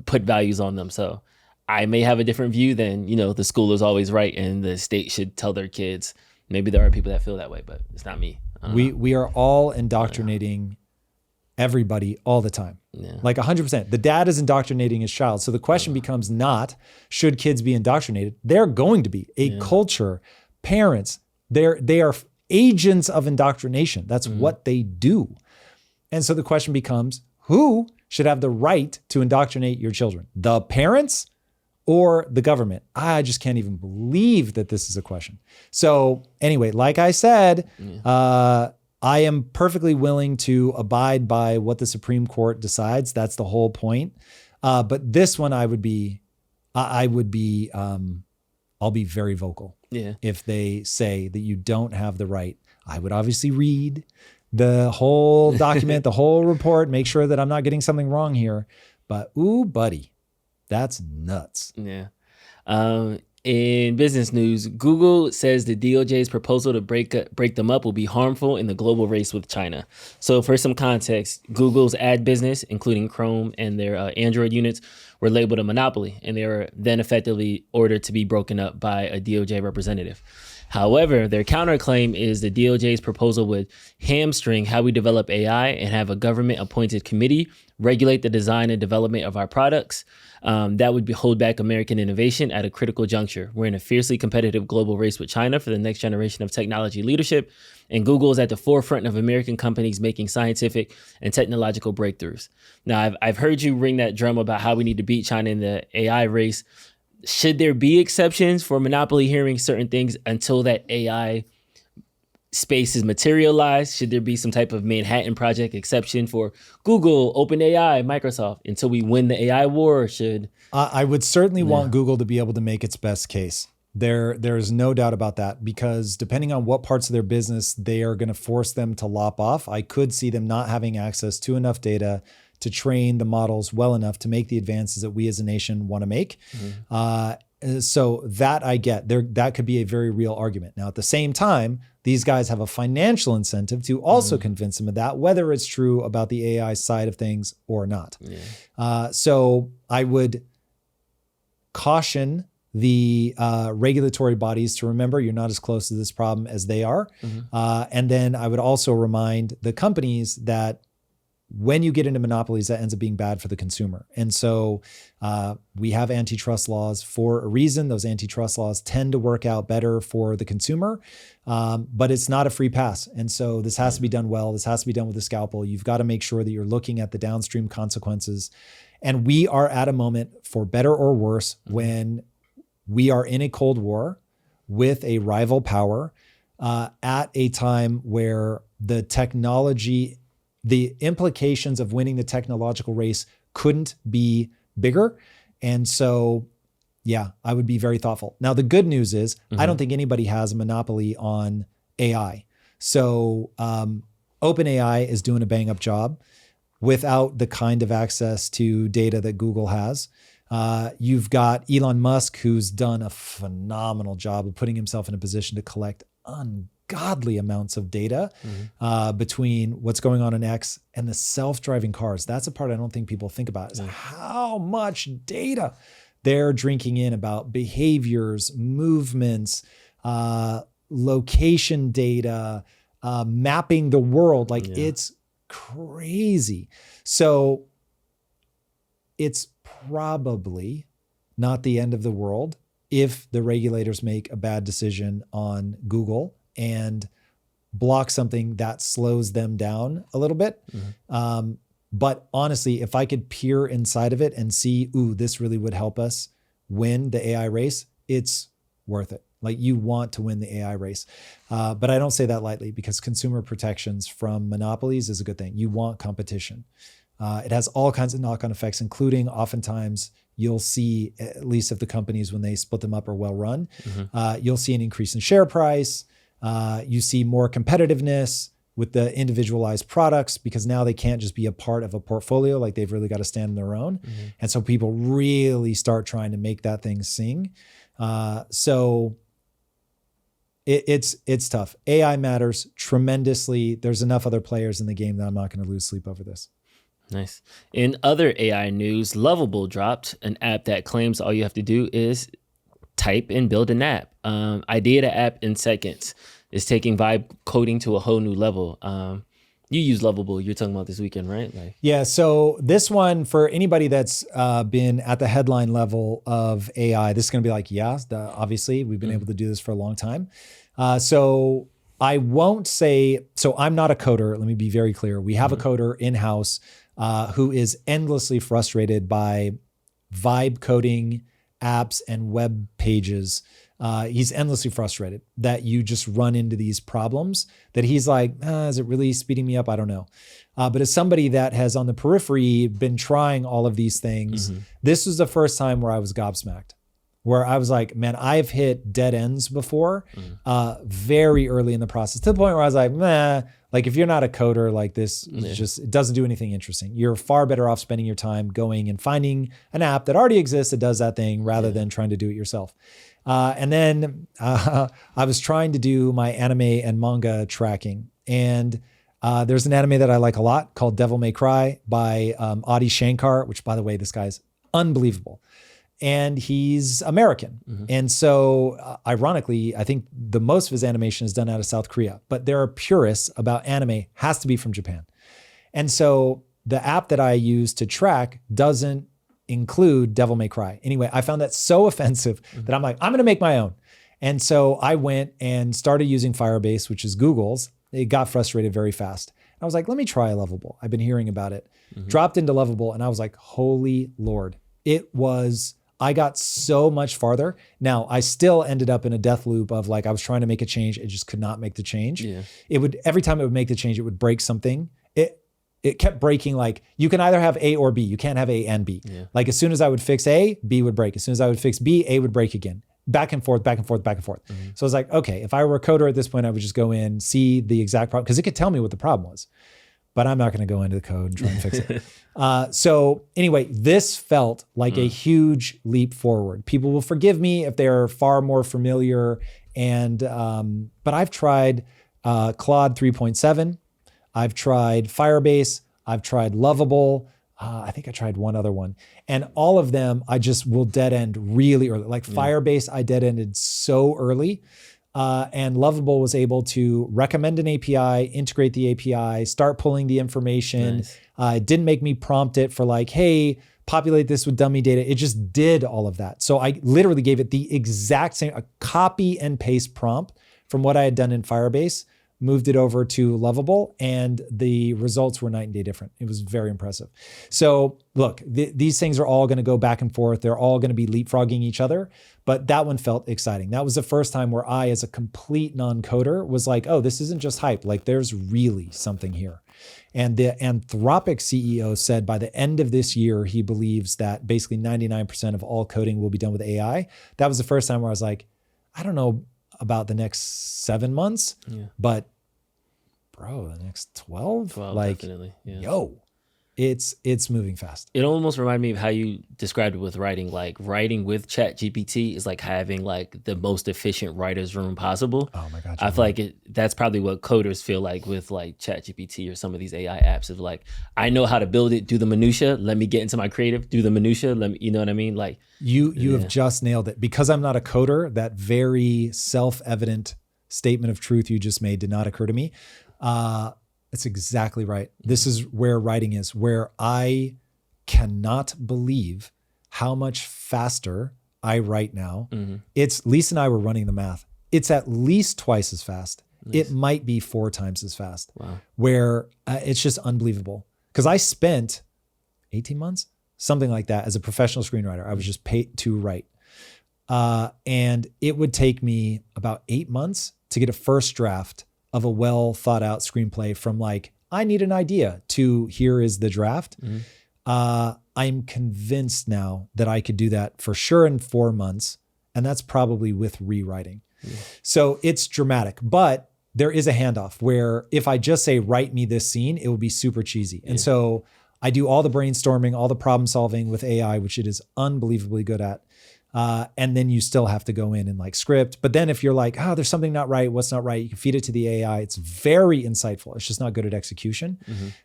put values on them. So I may have a different view than, the school is always right and the state should tell their kids. Maybe there are people that feel that way, but it's not me. We are all indoctrinating everybody all the time. Like 100%. The dad is indoctrinating his child. So the question becomes not, should kids be indoctrinated? They're going to be. A culture, parents, they are agents of indoctrination. That's what they do. And so the question becomes, who should have the right to indoctrinate your children? The parents or the government? I just can't even believe that this is a question. So anyway, like I said, I am perfectly willing to abide by what the Supreme Court decides. That's the whole point. But this one, I'll be very vocal. If they say that you don't have the right. I would obviously read the whole document, the whole report, make sure that I'm not getting something wrong here. But ooh, buddy, that's nuts. In business news, Google says the D.O.J's proposal to break them up will be harmful in the global race with China. So for some context, Google's ad business, including Chrome and their Android units, were labeled a monopoly, and they were then effectively ordered to be broken up by a D.O.J representative. However, their counterclaim is the D.O.J's proposal would hamstring how we develop AI and have a government-appointed committee regulate the design and development of our products. That would hold back American innovation at a critical juncture. We're in a fiercely competitive global race with China for the next generation of technology leadership, and Google is at the forefront of American companies making scientific and technological breakthroughs. Now, I've heard you ring that drum about how we need to beat China in the AI race. Should there be exceptions for monopoly hearing certain things until that AI space is materialized? Should there be some type of Manhattan Project exception for Google, OpenAI, Microsoft until we win the AI war? I would certainly want Google to be able to make its best case. There's no doubt about that, because depending on what parts of their business they are going to force them to lop off, I could see them not having access to enough data to train the models well enough to make the advances that we as a nation want to make. So that I get there, that could be a very real argument. Now, at the same time, these guys have a financial incentive to also convince them of that, whether it's true about the AI side of things or not. So I would caution the regulatory bodies to remember you're not as close to this problem as they are. And then I would also remind the companies that when you get into monopolies, that ends up being bad for the consumer. And so we have antitrust laws for a reason. Those antitrust laws tend to work out better for the consumer, but it's not a free pass. And so this has to be done well. This has to be done with a scalpel. You've got to make sure that you're looking at the downstream consequences. And we are at a moment, for better or worse, when we are in a Cold War with a rival power at a time where the technology, the implications of winning the technological race couldn't be bigger. And so, yeah, I would be very thoughtful. Now, the good news is I don't think anybody has a monopoly on AI. So OpenAI is doing a bang up job without the kind of access to data that Google has. You've got Elon Musk, who's done a phenomenal job of putting himself in a position to collect ungodly amounts of data between what's going on in X and the self-driving cars. That's a part I don't think people think about, is how much data they're drinking in about behaviors, movements, location data, mapping the world. It's crazy. So it's probably not the end of the world if the regulators make a bad decision on Google and block something that slows them down a little bit. But honestly, if I could peer inside of it and see, ooh, this really would help us win the AI race, it's worth it. Like, you want to win the AI race. But I don't say that lightly, because consumer protections from monopolies is a good thing. You want competition. It has all kinds of knock-on effects, including oftentimes you'll see, at least if the companies, when they split them up, are well run, you'll see an increase in share price. You see more competitiveness with the individualized products, because now they can't just be a part of a portfolio. Like, they've really got to stand on their own. And so people really start trying to make that thing sing. So it's tough. AI matters tremendously. There's enough other players in the game that I'm not going to lose sleep over this. Nice. In other AI news, Loveable dropped an app that claims all you have to do is type and build an app. Idea the app in seconds. Is taking vibe coding to a whole new level. You use Loveable. You're talking about this weekend, right? Yeah. So this one, for anybody that's been at the headline level of AI, this is going to be like, obviously we've been able to do this for a long time. So I won't say, so I'm not a coder. Let me be very clear. We have a coder in-house who is endlessly frustrated by vibe coding apps and web pages. He's endlessly frustrated that you just run into these problems that he's like, is it really speeding me up? I don't know. But as somebody that has on the periphery been trying all of these things, this was the first time where I was gobsmacked, where I was like, man, I've hit dead ends before, very early in the process, to the point where I was like, like, if you're not a coder, like, this is just, it doesn't do anything interesting. You're far better off spending your time going and finding an app that already exists that does that thing, rather than trying to do it yourself. And then I was trying to do my anime and manga tracking. And there's an anime that I like a lot called Devil May Cry by Adi Shankar, which, by the way, this guy's unbelievable. And he's American. And so ironically, I think the most of his animation is done out of South Korea. But there are purists about anime, has to be from Japan. And so the app that I use to track doesn't include Devil May Cry. Anyway, I found that so offensive that I'm like, I'm going to make my own. And so I went and started using Firebase, which is Google's. It got frustrated very fast. I was like, let me try Loveable. I've been hearing about it. Dropped into Loveable, and I was like, holy Lord. I got so much farther. Now, I still ended up in a death loop of, like, I was trying to make a change. It just could not make the change. It would, every time it would make the change, it would break something. It kept breaking. Like, you can either have A or B. You can't have A and B. Like, as soon as I would fix A, B would break. As soon as I would fix B, A would break again. Back and forth, back and forth, back and forth. So I was like, okay, if I were a coder at this point, I would just go in, see the exact problem, because it could tell me what the problem was. But I'm not going to go into the code and try and fix it. So anyway, this felt like a huge leap forward. People will forgive me if they're far more familiar. But I've tried Claude 3.7. I've tried Firebase. I've tried Loveable. I think I tried one other one. And all of them, I just will dead end really early. Like Firebase, I dead ended so early. And Loveable was able to recommend an API, integrate the API, start pulling the information. Nice. It didn't make me prompt it for like, hey, populate this with dummy data. It just did all of that. So I literally gave it the exact same, a copy and paste prompt from what I had done in Firebase, moved it over to Loveable, and the results were night and day different. It was very impressive. So look, these things are all going to go back and forth. They're all going to be leapfrogging each other, but that one felt exciting. That was the first time where I, as a complete non-coder, was like, oh, this isn't just hype. Like there's really something here. And the Anthropic CEO said by the end of this year, he believes that basically 99% of all coding will be done with AI. That was the first time where I was like, I don't know about the next 7 months, but bro, the next 12, like, definitely. Yeah. Yo, it's moving fast. It almost reminded me of how you described it with writing. Like writing with ChatGPT is like having like the most efficient writer's room possible. Oh my God. I feel like that's probably what coders feel like with like ChatGPT or some of these AI apps of like, I know how to build it, do the minutia. Let me get into my creative, do the minutia. Let me, you know what I mean? Like you have just nailed it. Because I'm not a coder, that very self-evident statement of truth you just made did not occur to me. It's exactly right. This is where writing is, where I cannot believe how much faster I write now. It's Lisa and I were running the math. It's at least twice as fast. Nice. It might be 4 times as fast. Wow. Where it's just unbelievable. Because I spent 18 months, something like that, as a professional screenwriter. I was just paid to write. And it would take me about 8 months to get a first draft of a well thought out screenplay from like, I need an idea to here is the draft. I'm convinced now that I could do that for sure in 4 months. And that's probably with rewriting. So it's dramatic, but there is a handoff where if I just say, write me this scene, it will be super cheesy. And so I do all the brainstorming, all the problem solving with AI, which it is unbelievably good at. And then you still have to go in and like script. But then if you're like, oh, there's something not right, what's not right? You can feed it to the AI. It's very insightful. It's just not good at execution.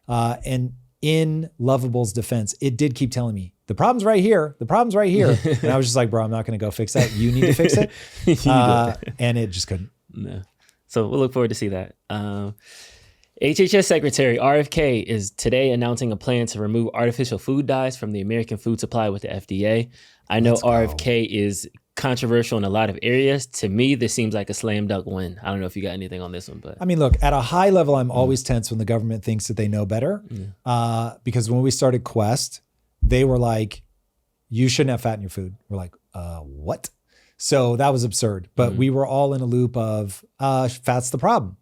And in Loveable's defense, it did keep telling me, the problem's right here. The problem's right here. And I was just like, bro, I'm not going to go fix that. You need to fix it. And it just couldn't. No. So we'll look forward to see that. HHS Secretary RFK is today announcing a plan to remove artificial food dyes from the American food supply with the FDA. I know RFK is controversial in a lot of areas. To me, this seems like a slam dunk win. I don't know if you got anything on this one, but I mean, look, at a high level, I'm always tense when the government thinks that they know better. Because when we started Quest, they were like, you shouldn't have fat in your food. We're like, what? So that was absurd. But we were all in a loop of fat's the problem.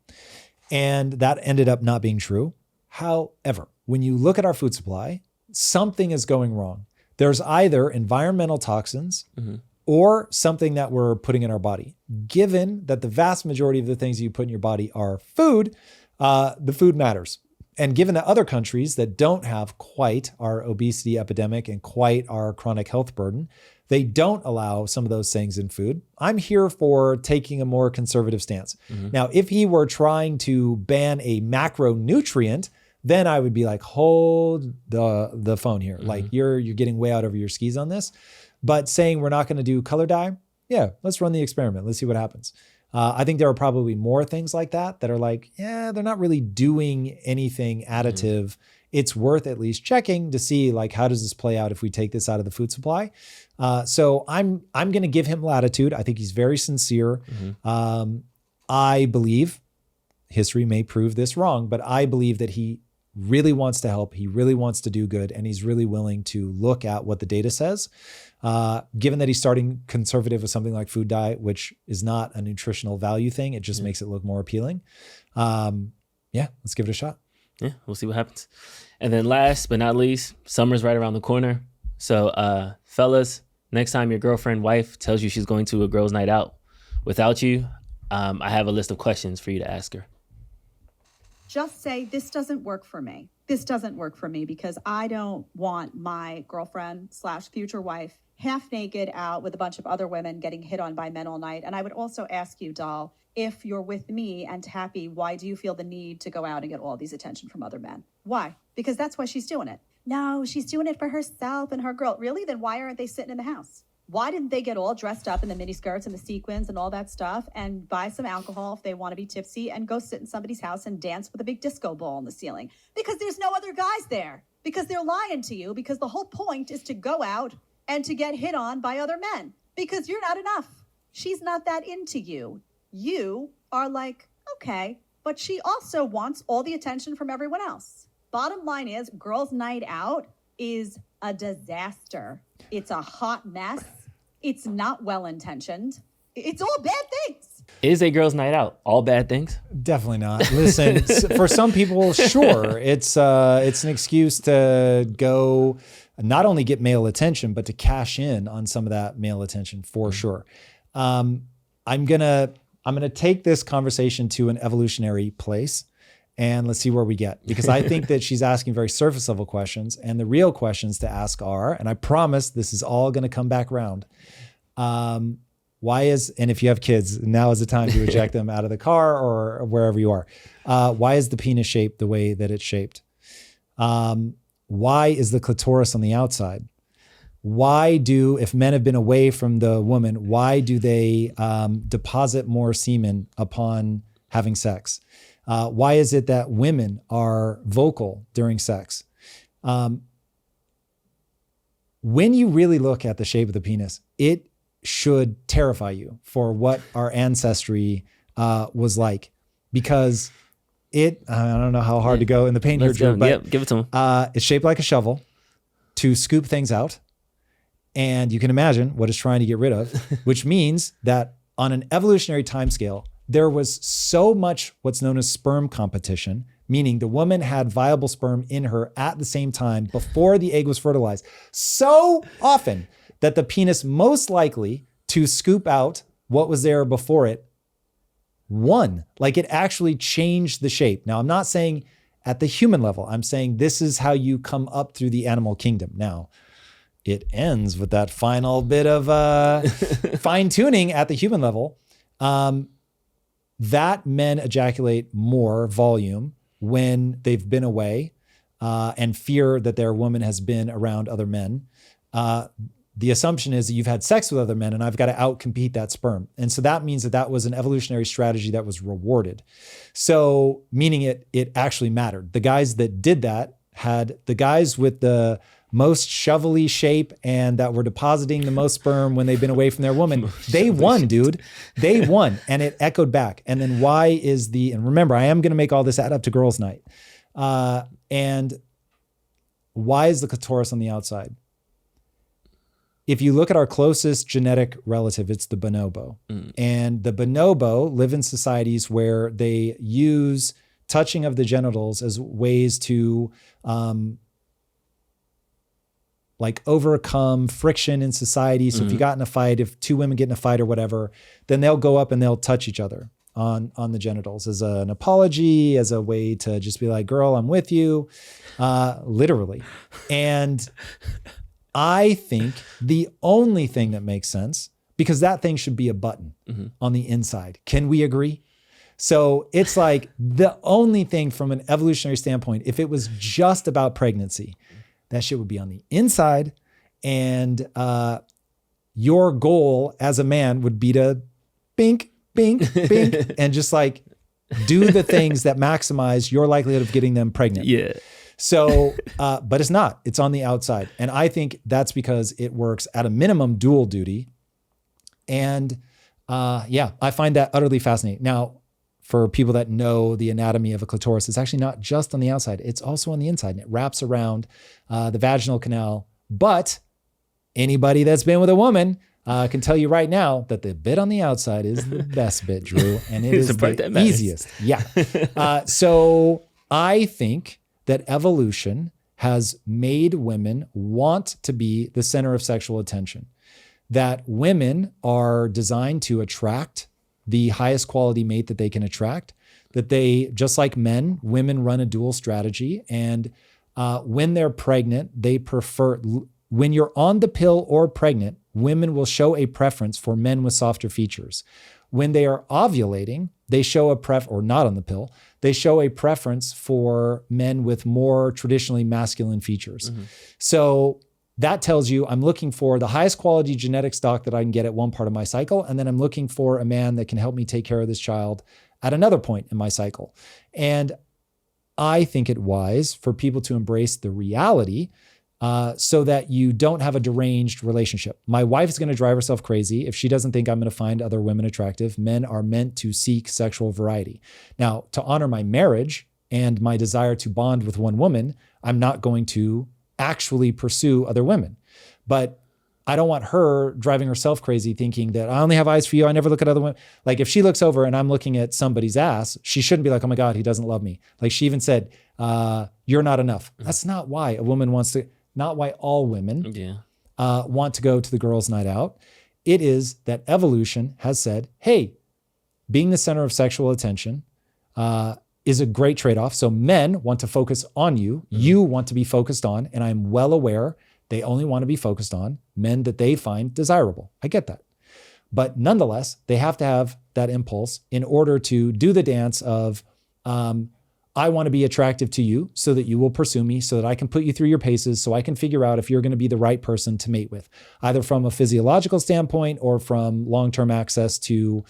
And that ended up not being true. However, when you look at our food supply, something is going wrong. There's either environmental toxins or something that we're putting in our body. Given that the vast majority of the things you put in your body are food, the food matters. And given that other countries that don't have quite our obesity epidemic and quite our chronic health burden, they don't allow some of those things in food. I'm here for taking a more conservative stance. Now, if he were trying to ban a macronutrient, then I would be like, hold the phone here. Like you're getting way out over your skis on this. But saying we're not going to do color dye, yeah, let's run the experiment. Let's see what happens. I think there are probably more things like that are like, yeah, they're not really doing anything additive. It's worth at least checking to see like, how does this play out if we take this out of the food supply? So I'm going to give him latitude. I think he's very sincere. I believe, history may prove this wrong, but I believe that he really wants to help. He really wants to do good. And he's really willing to look at what the data says. Given that he's starting conservative with something like food dye, which is not a nutritional value thing, it just makes it look more appealing. Yeah, let's give it a shot. Yeah, we'll see what happens. And then last but not least, summer's right around the corner. So fellas, next time your girlfriend, wife tells you she's going to a girls' night out without you, I have a list of questions for you to ask her. Just say, this doesn't work for me. This doesn't work for me because I don't want my girlfriend / future wife half naked out with a bunch of other women getting hit on by men all night. And I would also ask you, doll, if you're with me and happy, why do you feel the need to go out and get all these attention from other men? Why? Because that's why she's doing it. No, she's doing it for herself and her girl. Really? Then why aren't they sitting in the house? Why didn't they get all dressed up in the mini skirts and the sequins and all that stuff and buy some alcohol if they want to be tipsy and go sit in somebody's house and dance with a big disco ball on the ceiling? Because there's no other guys there. Because they're lying to you. Because the whole point is to go out and to get hit on by other men. Because you're not enough. She's not that into you. You are like, okay, but she also wants all the attention from everyone else. Bottom line is, girls' night out is a disaster. It's a hot mess. It's not well-intentioned. It's all bad things. Is a girl's night out all bad things? Definitely not. Listen, for some people, sure. It's an excuse to go not only get male attention, but to cash in on some of that male attention for sure. I'm gonna take this conversation to an evolutionary place, and let's see where we get. Because I think that she's asking very surface level questions, and the real questions to ask are, and I promise this is all going to come back around. And if you have kids, now is the time to eject them out of the car or wherever you are. Why is the penis shaped the way that it's shaped? Why is the clitoris on the outside? If men have been away from the woman, why do they deposit more semen upon having sex? Why is it that women are vocal during sex? When you really look at the shape of the penis, it should terrify you for what our ancestry was like, because I don't know how hard to go in the paint here, Drew, but give it to him. It's shaped like a shovel to scoop things out. And you can imagine what it's trying to get rid of, which means that on an evolutionary timescale, there was so much what's known as sperm competition, meaning the woman had viable sperm in her at the same time before the egg was fertilized, so often that the penis most likely to scoop out what was there before it won. Like, it actually changed the shape. Now, I'm not saying at the human level. I'm saying this is how you come up through the animal kingdom. Now, it ends with that final bit of fine tuning at the human level. That men ejaculate more volume when they've been away and fear that their woman has been around other men. The assumption is that you've had sex with other men and I've got to outcompete that sperm. And so that means that that was an evolutionary strategy that was rewarded. So meaning it actually mattered. The guys that did that had the guys with the most shovelly shape and that were depositing the most sperm when they've been away from their woman. They won, dude. They won. And it echoed back. And then and remember, I am going to make all this add up to girls' night. And why is the clitoris on the outside? If you look at our closest genetic relative, it's the bonobo. And the bonobo live in societies where they use touching of the genitals as ways to overcome friction in society. So if you got in a fight, if two women get in a fight or whatever, then they'll go up and they'll touch each other on the genitals as an apology, as a way to just be like, girl, I'm with you, literally. And I think the only thing that makes sense, because that thing should be a button on the inside. Can we agree? So it's like the only thing from an evolutionary standpoint, if it was just about pregnancy, that shit would be on the inside. And your goal as a man would be to bink, bink, bink, and just like do the things that maximize your likelihood of getting them pregnant. Yeah. So, but it's not. It's on the outside. And I think that's because it works at a minimum dual duty. And I find that utterly fascinating. Now, for people that know the anatomy of a clitoris, it's actually not just on the outside. It's also on the inside, and it wraps around the vaginal canal. But anybody that's been with a woman can tell you right now that the bit on the outside is the best bit, Drew, and it is the easiest. Yeah. So I think that evolution has made women want to be the center of sexual attention, that women are designed to attract the highest quality mate that they can attract, that they, just like men, women run a dual strategy. And when they're pregnant, they prefer, when you're on the pill or pregnant, women will show a preference for men with softer features. When they are ovulating, they show or not on the pill, they show a preference for men with more traditionally masculine features. So that tells you I'm looking for the highest quality genetic stock that I can get at one part of my cycle. And then I'm looking for a man that can help me take care of this child at another point in my cycle. And I think it wise for people to embrace the reality so that you don't have a deranged relationship. My wife is going to drive herself crazy if she doesn't think I'm going to find other women attractive. Men are meant to seek sexual variety. Now, to honor my marriage and my desire to bond with one woman, I'm not going to actually pursue other women. But I don't want her driving herself crazy thinking that I only have eyes for you. I never look at other women. Like if she looks over and I'm looking at somebody's ass, she shouldn't be like, oh my God, he doesn't love me. Like she even said, you're not enough. That's not why a woman wants to, not why all women want to go to the girls' night out. It is that evolution has said, hey, being the center of sexual attention is a great trade-off. So men want to focus on you. You want to be focused on, and I'm well aware they only want to be focused on men that they find desirable. I get that. But nonetheless, they have to have that impulse in order to do the dance of, I want to be attractive to you so that you will pursue me, so that I can put you through your paces, so I can figure out if you're going to be the right person to mate with, either from a physiological standpoint or from long-term access to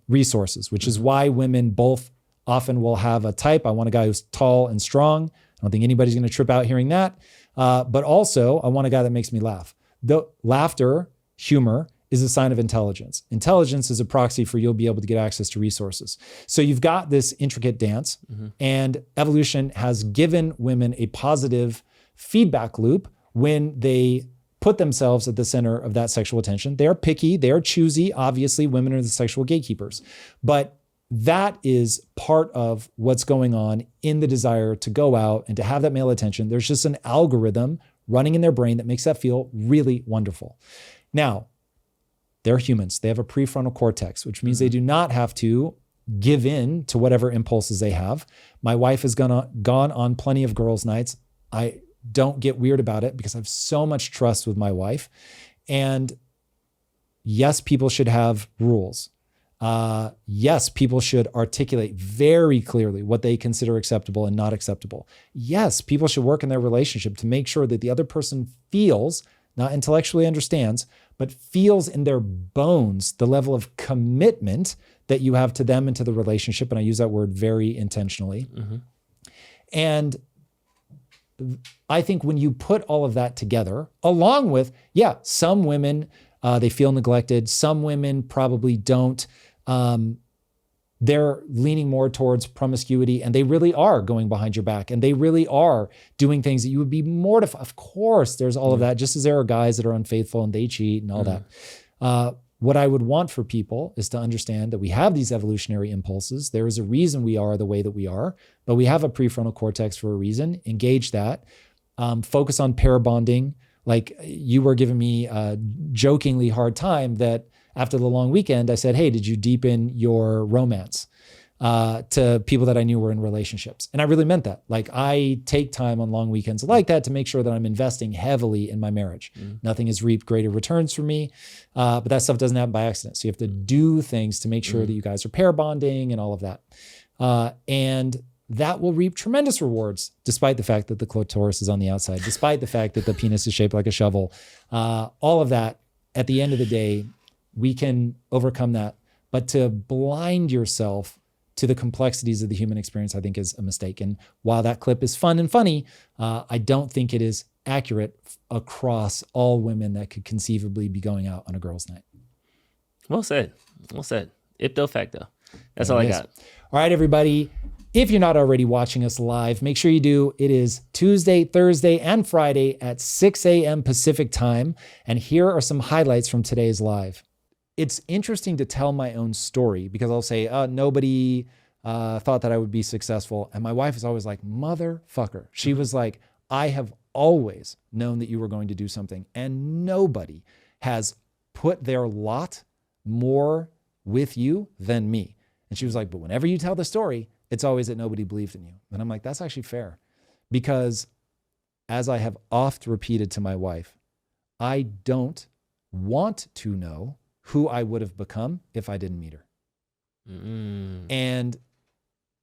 resources, which is why women both often will have a type. I want a guy who's tall and strong. I don't think anybody's going to trip out hearing that. But also, I want a guy that makes me laugh. The laughter, humor, is a sign of intelligence. Intelligence is a proxy for you'll be able to get access to resources. So you've got this intricate dance, and evolution has given women a positive feedback loop when they put themselves at the center of that sexual attention. They're picky, they're choosy. Obviously, women are the sexual gatekeepers. But that is part of what's going on in the desire to go out and to have that male attention. There's just an algorithm running in their brain that makes that feel really wonderful. Now, they're humans. They have a prefrontal cortex, which means they do not have to give in to whatever impulses they have. My wife has gone on plenty of girls' nights. I don't get weird about it because I have so much trust with my wife. And yes, people should have rules. Yes, people should articulate very clearly what they consider acceptable and not acceptable. Yes, people should work in their relationship to make sure that the other person feels, not intellectually understands, but feels in their bones the level of commitment that you have to them and to the relationship. And I use that word very intentionally. And I think when you put all of that together, along with, some women, they feel neglected. Some women probably don't. They're leaning more towards promiscuity, and they really are going behind your back, and they really are doing things that you would be mortified. Of course, there's all of that, just as there are guys that are unfaithful and they cheat and all that. What I would want for people is to understand that we have these evolutionary impulses. There is a reason we are the way that we are, but we have a prefrontal cortex for a reason. Engage that. Focus on pair bonding. Like you were giving me a jokingly hard time that after the long weekend, I said, hey, did you deepen your romance to people that I knew were in relationships? And I really meant that. Like I take time on long weekends like that to make sure that I'm investing heavily in my marriage. Nothing has reaped greater returns for me, but that stuff doesn't happen by accident. So you have to do things to make sure that you guys are pair bonding and all of that. And that will reap tremendous rewards, despite the fact that the clitoris is on the outside, despite the fact that the penis is shaped like a shovel. All of that, at the end of the day, we can overcome that. But to blind yourself to the complexities of the human experience, I think is a mistake. And while that clip is fun and funny, I don't think it is accurate across all women that could conceivably be going out on a girls' night. Well said. Well said. Ipto facto. That's all I got. All right, everybody. If you're not already watching us live, make sure you do. It is Tuesday, Thursday, and Friday at 6 a.m. Pacific time. And here are some highlights from today's live. It's interesting to tell my own story because I'll say, nobody thought that I would be successful. And my wife is always like, motherfucker. She was like, I have always known that you were going to do something. And nobody has put their lot more with you than me. And she was like, but whenever you tell the story, it's always that nobody believed in you. And I'm like, that's actually fair. Because as I have oft repeated to my wife, I don't want to know who I would have become if I didn't meet her. And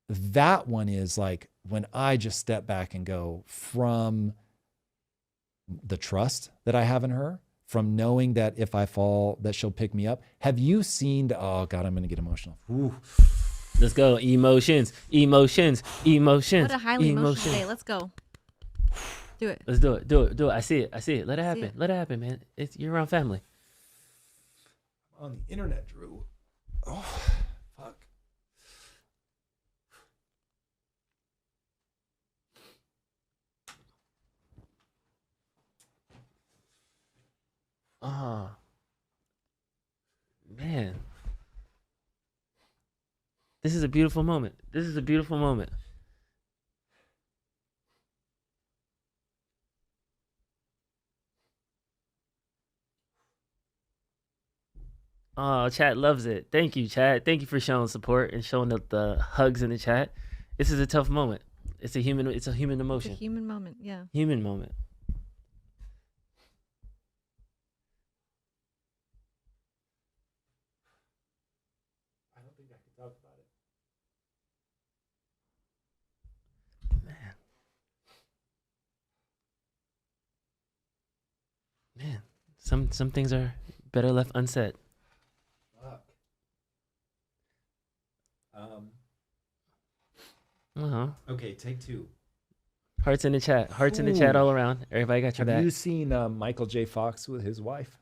that one is like when I just step back and go from the trust that I have in her, from knowing that if I fall, that she'll pick me up. Have you seen, oh God, I'm going to get emotional. Ooh. Let's go. Emotions. What a highly emotional day. Let's go. Do it. Let's do it. I see it. Let it happen. Let it happen, man. You're around family. On the internet, Drew. Oh, fuck. Oh, man. This is a beautiful moment. Oh, chat loves it. Thank you, chat. Thank you for showing support and showing the hugs in the chat. This is a tough moment. It's a human emotion. It's a human moment, yeah. Human moment. I don't think I can talk about it. Man, some things are better left unsaid. Fuck. Okay, take two. Hearts in the chat. Hearts in the chat all around. Everybody got your back. Have you seen Michael J. Fox with his wife?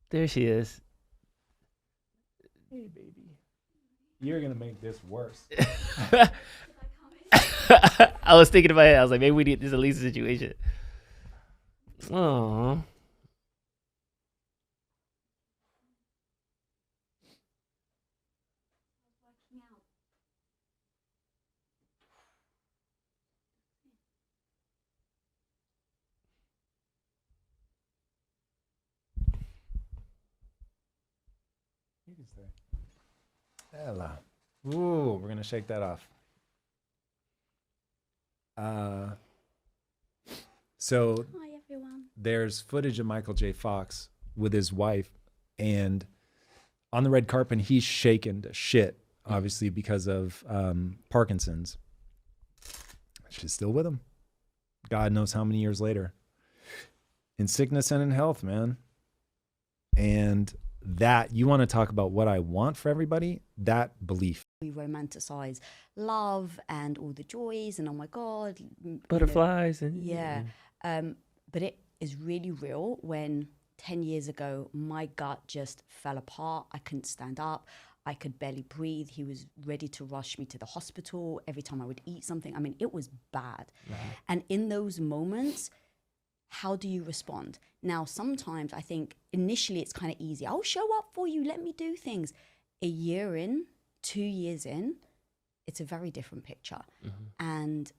There she is. Hey, baby. You're going to make this worse. I was thinking in my head. I was like, maybe we need this Elisa situation. Aww. You can stay. Ella. Ooh, we're going to shake that off. So Hi, everyone. there's footage of Michael J. Fox with his wife, and on the red carpet, he's shaken to shit, obviously because of Parkinson's. She's still with him. God knows how many years later. In sickness and in health, man. And that, you want to talk about what I want for everybody? That belief. We romanticize love and all the joys and oh my God. Butterflies. And Yeah. But it is really real when 10 years ago, my gut just fell apart. I couldn't stand up. I could barely breathe. He was ready to rush me to the hospital every time I would eat something. I mean, it was bad. Mm-hmm. And in those moments, how do you respond? Now, sometimes I think initially it's kind of easy. I'll show up for you. Let me do things. A year in, 2 years in, it's a very different picture. Mm-hmm. And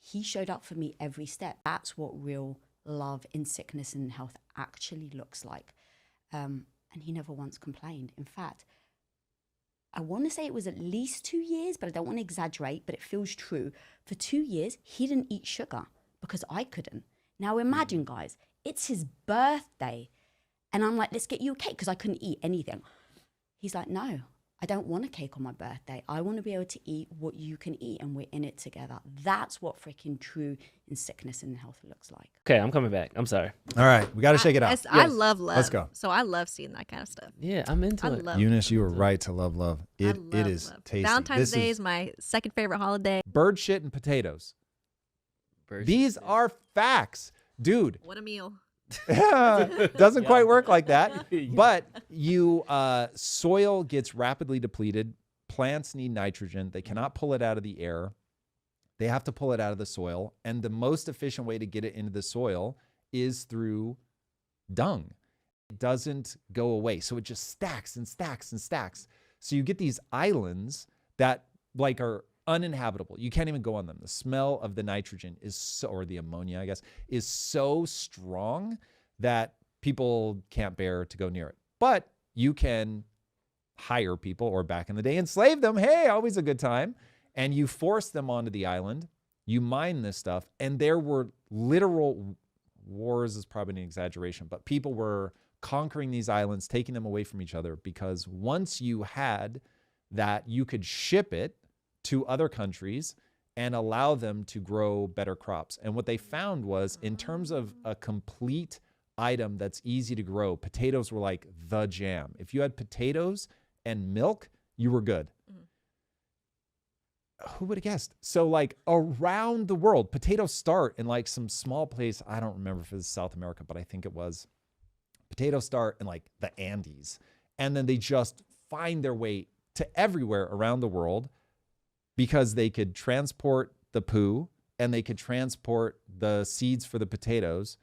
he showed up for me every step. That's what real love in sickness and health actually looks like. And he never once complained. In fact, I want to say it was at least 2 years, but I don't want to exaggerate, but it feels true. For 2 years, he didn't eat sugar because I couldn't. Now imagine, guys, it's his birthday. And I'm like, let's get you a cake because I couldn't eat anything. He's like, no, I don't want a cake on my birthday. I want to be able to eat what you can eat and we're in it together. That's what freaking true in sickness and health looks like. Okay, I'm coming back. I'm sorry. All right, we got to shake it out. I love love. Let's go. So I love seeing that kind of stuff. Yeah, I'm into it. Eunice, you were right to love love. It is love. tasty. Valentine's Day is my second favorite holiday. Bird shit and potatoes. These are facts. Dude. What a meal. Doesn't quite work like that. But soil gets rapidly depleted. Plants need nitrogen. They cannot pull it out of the air. They have to pull it out of the soil. And the most efficient way to get it into the soil is through dung. It doesn't go away. So it just stacks and stacks and stacks. So you get these islands that are uninhabitable. You can't even go on them. The smell of the nitrogen or the ammonia, I guess, is so strong that people can't bear to go near it. But you can hire people, or back in the day, enslave them. Hey, always a good time. And you force them onto the island. You mine this stuff. And there were literal wars, is probably an exaggeration, but people were conquering these islands, taking them away from each other, because once you had that, you could ship it to other countries and allow them to grow better crops. And what they found was, in terms of a complete item that's easy to grow, potatoes were like the jam. If you had potatoes and milk, you were good. Who would have guessed? So like around the world, potatoes start in like some small place. I don't remember if it was South America, but I think it was. Potatoes start in like the Andes. And then they just find their way to everywhere around the world because they could transport the poo and they could transport the seeds for the potatoes.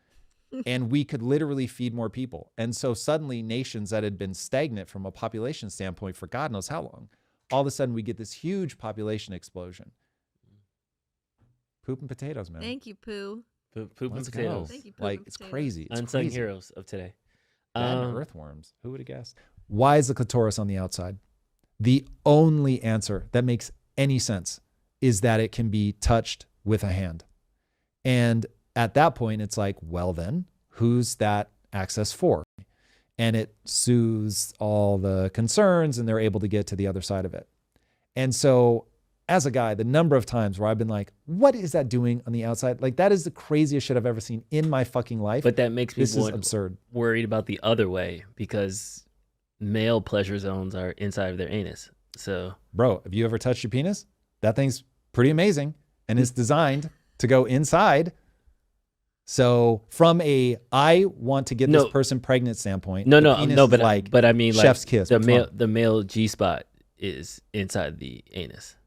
And we could literally feed more people. And so suddenly nations that had been stagnant from a population standpoint for God knows how long, all of a sudden we get this huge population explosion. Poop and potatoes, man. Thank you, Pooh. Poop and Let's potatoes. go. Thank you, Poop Like, and it's potatoes. crazy. It's Unsung crazy. heroes of today. And earthworms. Who would have guessed? Why is the clitoris on the outside? The only answer that makes any sense is that it can be touched with a hand. And at that point, it's like, well then, who's that access for? And it soothes all the concerns and they're able to get to the other side of it. And so as a guy, the number of times where I've been like, what is that doing on the outside? Like, that is the craziest shit I've ever seen in my fucking life. But that makes this people is absurd. Worried about the other way because male pleasure zones are inside of their anus. So, bro, have you ever touched your penis? That thing's pretty amazing and it's designed to go inside. So from a I want to get this person pregnant standpoint, but I mean, like, chef's kiss. The male G spot is inside the anus.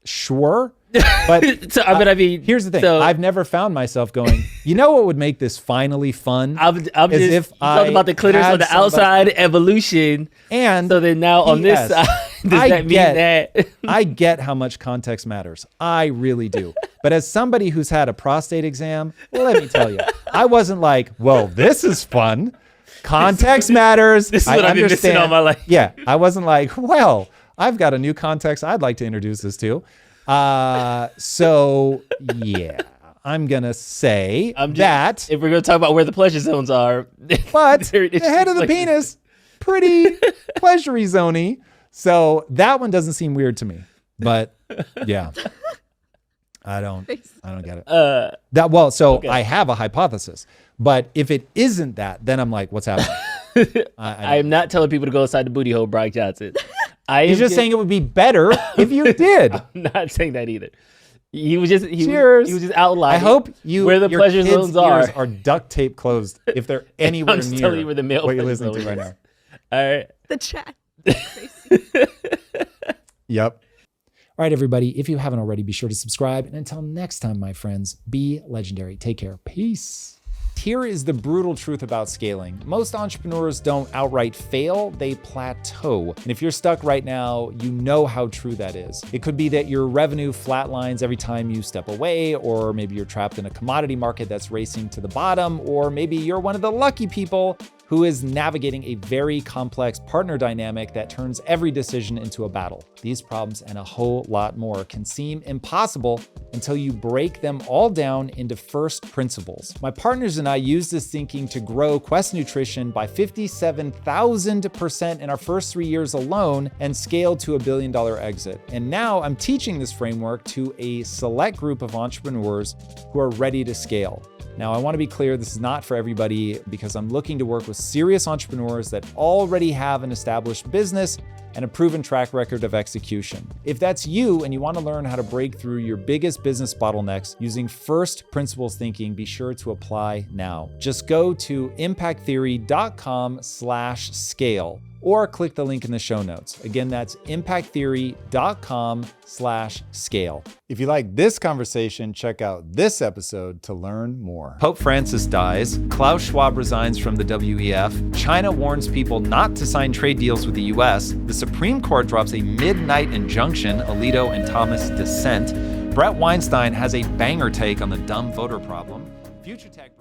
Sure, but so, I mean, here's the thing: so, I've never found myself going. You know what would make this finally fun? I'm just talking about the clitoris on the outside evolution, and so then now on this side, does that mean that? I get how much context matters. I really do. But as somebody who's had a prostate exam, let me tell you, I wasn't like, well, this is fun. Context matters. This is what I've been missing all my life. Yeah, I wasn't like, well, I've got a new context I'd like to introduce this to. So yeah, I'm gonna say that if we're gonna talk about where the pleasure zones are, but the head of the penis, pretty pleasure-y zony. So that one doesn't seem weird to me. But yeah, I don't get it. I have a hypothesis, but if it isn't that, then I'm like, what's happening? I am not telling people to go inside the booty hole, Brock Johnson. He's just saying it would be better if you did. I'm not saying that either. He was just Cheers. He was just outlining. I hope where the pleasure zones are duct tape closed if they're anywhere I'm near telling you where the male what you're pleasure listening to zone right is. now. All right. The chat. Yep. All right, everybody. If you haven't already, be sure to subscribe. And until next time, my friends, be legendary. Take care. Peace. Here is the brutal truth about scaling. Most entrepreneurs don't outright fail, they plateau. And if you're stuck right now, you know how true that is. It could be that your revenue flatlines every time you step away, or maybe you're trapped in a commodity market that's racing to the bottom, or maybe you're one of the lucky people who is navigating a very complex partner dynamic that turns every decision into a battle. These problems and a whole lot more can seem impossible until you break them all down into first principles. My partners and I used this thinking to grow Quest Nutrition by 57,000% in our first 3 years alone and scale to $1 billion exit. And now I'm teaching this framework to a select group of entrepreneurs who are ready to scale. Now, I want to be clear, this is not for everybody because I'm looking to work with serious entrepreneurs that already have an established business and a proven track record of execution. If that's you and you want to learn how to break through your biggest business bottlenecks using first principles thinking, be sure to apply now. Just go to impacttheory.com/scale or click the link in the show notes. Again, that's impacttheory.com/scale. If you like this conversation, check out this episode to learn more. Pope Francis dies, Klaus Schwab resigns from the WEF, China warns people not to sign trade deals with the US, the Supreme Court drops a midnight injunction, Alito and Thomas dissent, Brett Weinstein has a banger take on the dumb voter problem, Future Tech